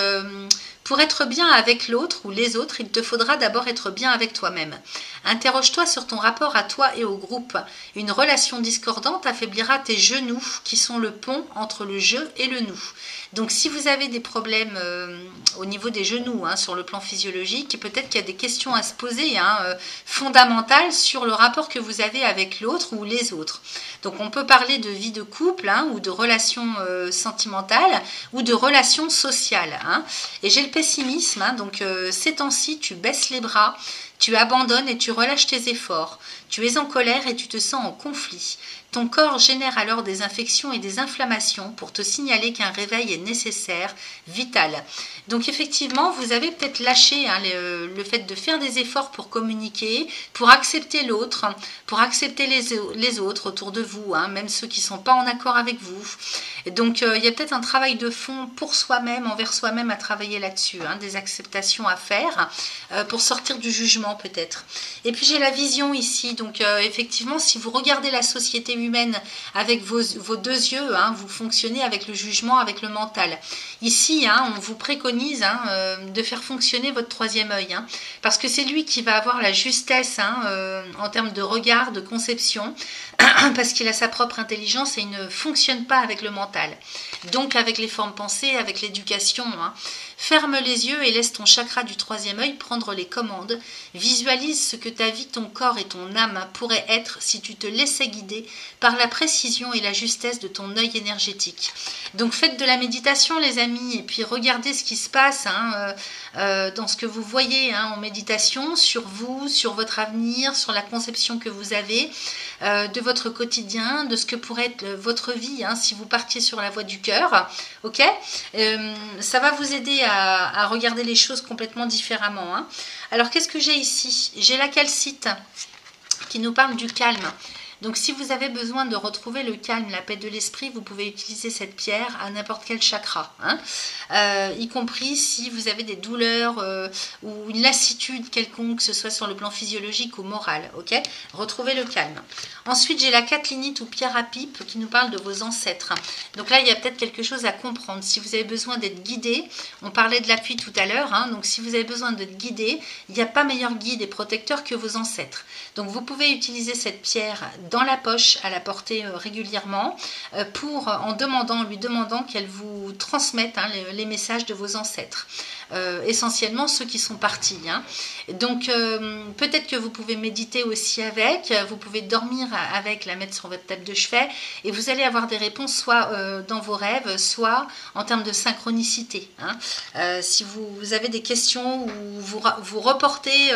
pour être bien avec l'autre ou les autres, il te faudra d'abord être bien avec toi-même. Interroge-toi sur ton rapport à toi et au groupe. Une relation discordante affaiblira tes genoux, qui sont le pont entre le je et le nous. Donc si vous avez des problèmes au niveau des genoux, hein, sur le plan physiologique, peut-être qu'il y a des questions à se poser hein, fondamentales sur le rapport que vous avez avec l'autre ou les autres. Donc on peut parler de vie de couple hein, ou de relations sentimentales ou de relations sociales. Hein. Et j'ai le pessimisme, hein, donc ces temps-ci tu baisses les bras, tu abandonnes et tu relâches tes efforts. Tu es en colère et tu te sens en conflit. Ton corps génère alors des infections et des inflammations pour te signaler qu'un réveil est nécessaire, vital. Donc effectivement, vous avez peut-être lâché hein, le fait de faire des efforts pour communiquer, pour accepter l'autre, pour accepter les autres autour de vous, hein, même ceux qui ne sont pas en accord avec vous. Et donc il y a peut-être un travail de fond pour soi-même, envers soi-même à travailler là-dessus, hein, des acceptations à faire pour sortir du jugement peut-être. Et puis j'ai la vision ici, donc effectivement si vous regardez la société humaine avec vos deux yeux, hein, vous fonctionnez avec le jugement, avec le mental. Ici, hein, on vous préconise hein, de faire fonctionner votre troisième œil, hein, parce que c'est lui qui va avoir la justesse hein, en termes de regard, de conception, parce qu'il a sa propre intelligence et il ne fonctionne pas avec le mental. Donc avec les formes pensées, avec l'éducation, hein. Ferme les yeux et laisse ton chakra du troisième œil prendre les commandes. Visualise ce que ta vie, ton corps et ton âme pourraient être si tu te laissais guider par la précision et la justesse de ton œil énergétique. Donc faites de la méditation les amis et puis regardez ce qui se passe hein, dans ce que vous voyez hein, en méditation sur vous, sur votre avenir, sur la conception que vous avez de votre quotidien, de ce que pourrait être votre vie hein, si vous partiez sur la voie du cœur. Ok, ça va vous aider à regarder les choses complètement différemment. Hein. Alors qu'est-ce que j'ai ici? J'ai la calcite qui nous parle du calme. Donc si vous avez besoin de retrouver le calme, la paix de l'esprit, vous pouvez utiliser cette pierre à n'importe quel chakra, hein, y compris si vous avez des douleurs ou une lassitude quelconque, que ce soit sur le plan physiologique ou moral. Ok, retrouvez le calme. Ensuite, j'ai la catlinite ou pierre à pipe qui nous parle de vos ancêtres. Donc là, il y a peut-être quelque chose à comprendre. Si vous avez besoin d'être guidé, on parlait de l'appui tout à l'heure, hein, donc si vous avez besoin d'être guidé, il n'y a pas meilleur guide et protecteur que vos ancêtres. Donc vous pouvez utiliser cette pierre dans la poche, à la porter régulièrement, en lui demandant qu'elle vous transmette hein, les messages de vos ancêtres. Essentiellement ceux qui sont partis. Hein. Donc peut-être que vous pouvez méditer aussi avec, vous pouvez dormir avec, la mettre sur votre table de chevet et vous allez avoir des réponses soit dans vos rêves, soit en termes de synchronicité. Hein. Si vous avez des questions ou vous reportez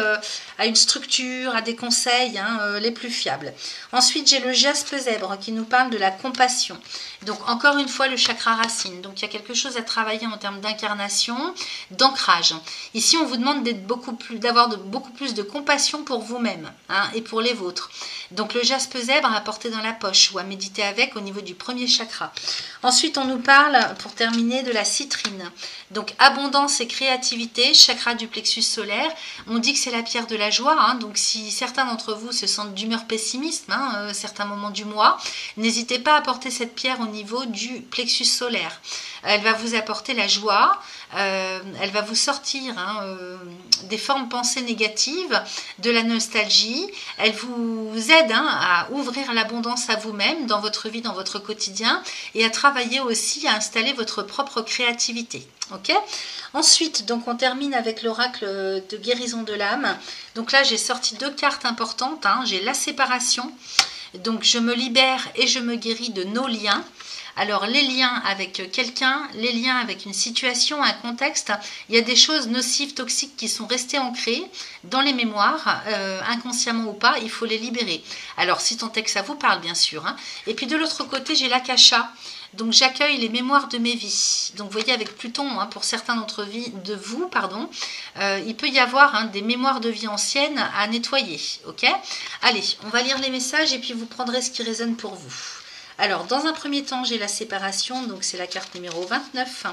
à une structure, à des conseils hein, les plus fiables. Ensuite j'ai le jaspe zèbre qui nous parle de la compassion. Donc encore une fois le chakra racine. Donc il y a quelque chose à travailler en termes d'incarnation, d'ancrage. Ici, on vous demande d'avoir beaucoup plus de compassion pour vous-même hein, et pour les vôtres. Donc, le jaspe zèbre à porter dans la poche ou à méditer avec au niveau du premier chakra. Ensuite, on nous parle, pour terminer, de la citrine. Donc, abondance et créativité, chakra du plexus solaire. On dit que c'est la pierre de la joie. Hein, donc, si certains d'entre vous se sentent d'humeur pessimiste, hein, certains moments du mois, n'hésitez pas à porter cette pierre au niveau du plexus solaire. Elle va vous apporter la joie, elle va vous sortir des formes pensées négatives, de la nostalgie. Elle vous aide à ouvrir l'abondance à vous-même dans votre vie, dans votre quotidien, et à travailler aussi à installer votre propre créativité. Ok. Ensuite, donc on termine avec l'oracle de guérison de l'âme. Donc là, j'ai sorti 2 cartes importantes. J'ai la séparation. Donc je me libère et je me guéris de nos liens. Alors les liens avec quelqu'un, les liens avec une situation, un contexte, il y a des choses nocives, toxiques qui sont restées ancrées dans les mémoires, inconsciemment ou pas, il faut les libérer. Alors si tant est que ça vous parle bien sûr. Et puis de l'autre côté, j'ai l'akasha. Donc j'accueille les mémoires de mes vies. Donc vous voyez avec Pluton, pour certains d'entre vous, il peut y avoir des mémoires de vie anciennes à nettoyer. Ok. Allez, on va lire les messages et puis vous prendrez ce qui résonne pour vous. Alors, dans un premier temps, j'ai la séparation, donc c'est la carte numéro 29.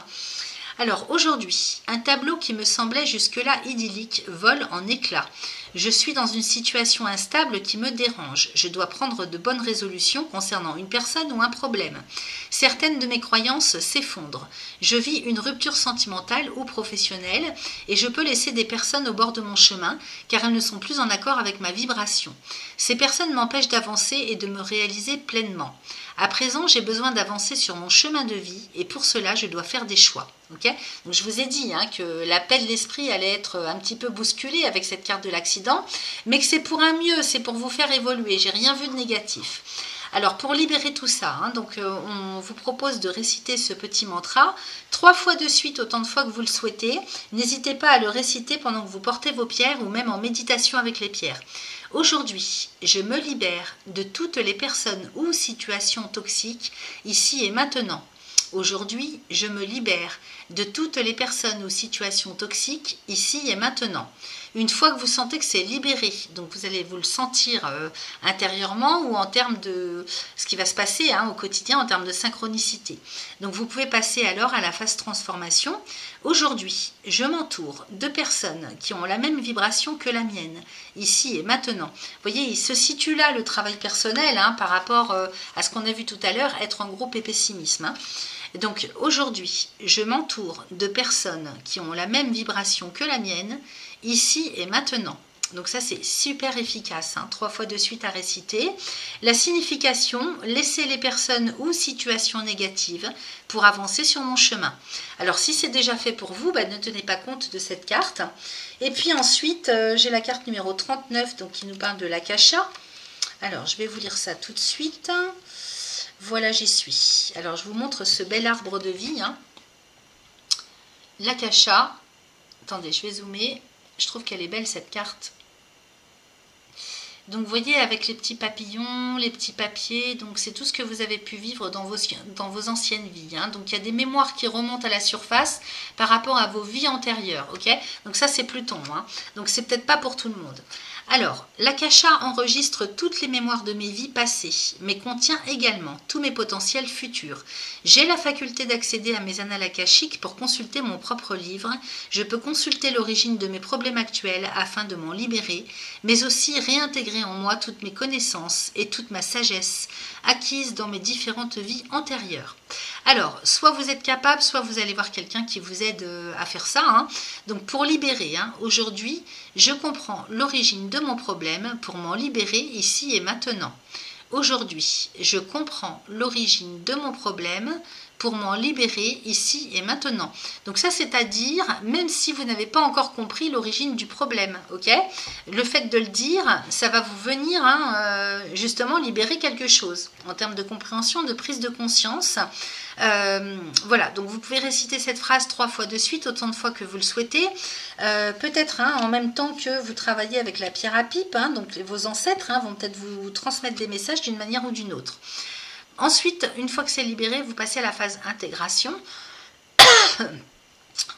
Alors, aujourd'hui, un tableau qui me semblait jusque-là idyllique vole en éclats. Je suis dans une situation instable qui me dérange. Je dois prendre de bonnes résolutions concernant une personne ou un problème. Certaines de mes croyances s'effondrent. Je vis une rupture sentimentale ou professionnelle et je peux laisser des personnes au bord de mon chemin car elles ne sont plus en accord avec ma vibration. Ces personnes m'empêchent d'avancer et de me réaliser pleinement. À présent, j'ai besoin d'avancer sur mon chemin de vie et pour cela, je dois faire des choix. Okay. Donc, je vous ai dit que l'appel de l'esprit allait être un petit peu bousculé avec cette carte de l'accident, mais que c'est pour un mieux, c'est pour vous faire évoluer. J'ai rien vu de négatif. Alors, pour libérer tout ça, on vous propose de réciter ce petit mantra 3 fois de suite, autant de fois que vous le souhaitez. N'hésitez pas à le réciter pendant que vous portez vos pierres ou même en méditation avec les pierres. Aujourd'hui, je me libère de toutes les personnes ou situations toxiques ici et maintenant. Aujourd'hui, je me libère de toutes les personnes ou situations toxiques ici et maintenant. Une fois que vous sentez que c'est libéré, donc vous allez vous le sentir intérieurement ou en termes de ce qui va se passer au quotidien en termes de synchronicité. Donc vous pouvez passer alors à la phase transformation. Aujourd'hui, je m'entoure de personnes qui ont la même vibration que la mienne, ici et maintenant. Vous voyez, il se situe là le travail personnel par rapport à ce qu'on a vu tout à l'heure, être en groupe et pessimisme. Donc aujourd'hui, je m'entoure de personnes qui ont la même vibration que la mienne, ici et maintenant. Donc ça c'est super efficace, 3 fois de suite à réciter. La signification, laisser les personnes ou situations négatives pour avancer sur mon chemin. Alors si c'est déjà fait pour vous, ne tenez pas compte de cette carte. Et puis ensuite, j'ai la carte numéro 39 donc, qui nous parle de l'akasha. Alors je vais vous lire ça tout de suite. Voilà, j'y suis. Alors, je vous montre ce bel arbre de vie. L'akasha. Attendez, je vais zoomer. Je trouve qu'elle est belle, cette carte. Donc, vous voyez, avec les petits papillons, les petits papiers, donc c'est tout ce que vous avez pu vivre dans vos anciennes vies. Donc, il y a des mémoires qui remontent à la surface par rapport à vos vies antérieures. Ok. Donc, ça, c'est Pluton. Donc, c'est peut-être pas pour tout le monde. Alors, l'akasha enregistre toutes les mémoires de mes vies passées, mais contient également tous mes potentiels futurs. J'ai la faculté d'accéder à mes annales akashiques pour consulter mon propre livre. Je peux consulter l'origine de mes problèmes actuels afin de m'en libérer, mais aussi réintégrer en moi toutes mes connaissances et toute ma sagesse acquise dans mes différentes vies antérieures. Alors, soit vous êtes capable, soit vous allez voir quelqu'un qui vous aide à faire ça. Donc, pour libérer, aujourd'hui, je comprends l'origine de mon problème pour m'en libérer ici et maintenant. Aujourd'hui, je comprends l'origine de mon problème pour m'en libérer ici et maintenant. Donc ça, c'est-à-dire, même si vous n'avez pas encore compris l'origine du problème, ok? Le fait de le dire, ça va vous venir justement libérer quelque chose en termes de compréhension, de prise de conscience. Voilà, donc vous pouvez réciter cette phrase 3 fois de suite, autant de fois que vous le souhaitez. Peut-être en même temps que vous travaillez avec la pierre à pipe, donc vos ancêtres vont peut-être vous transmettre des messages d'une manière ou d'une autre. Ensuite, une fois que c'est libéré, vous passez à la phase intégration.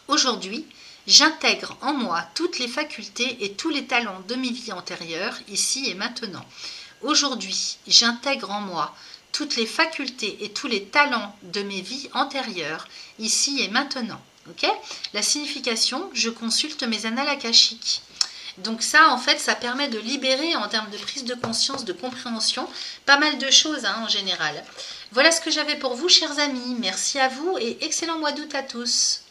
Aujourd'hui, j'intègre en moi toutes les facultés et tous les talents de mes vies antérieures, ici et maintenant. Aujourd'hui, j'intègre en moi toutes les facultés et tous les talents de mes vies antérieures, ici et maintenant. Okay. La signification, je consulte mes annales akashiques. Donc ça, en fait, ça permet de libérer en termes de prise de conscience, de compréhension, pas mal de choses hein, en général. Voilà ce que j'avais pour vous, chers amis. Merci à vous et excellent mois d'août à tous.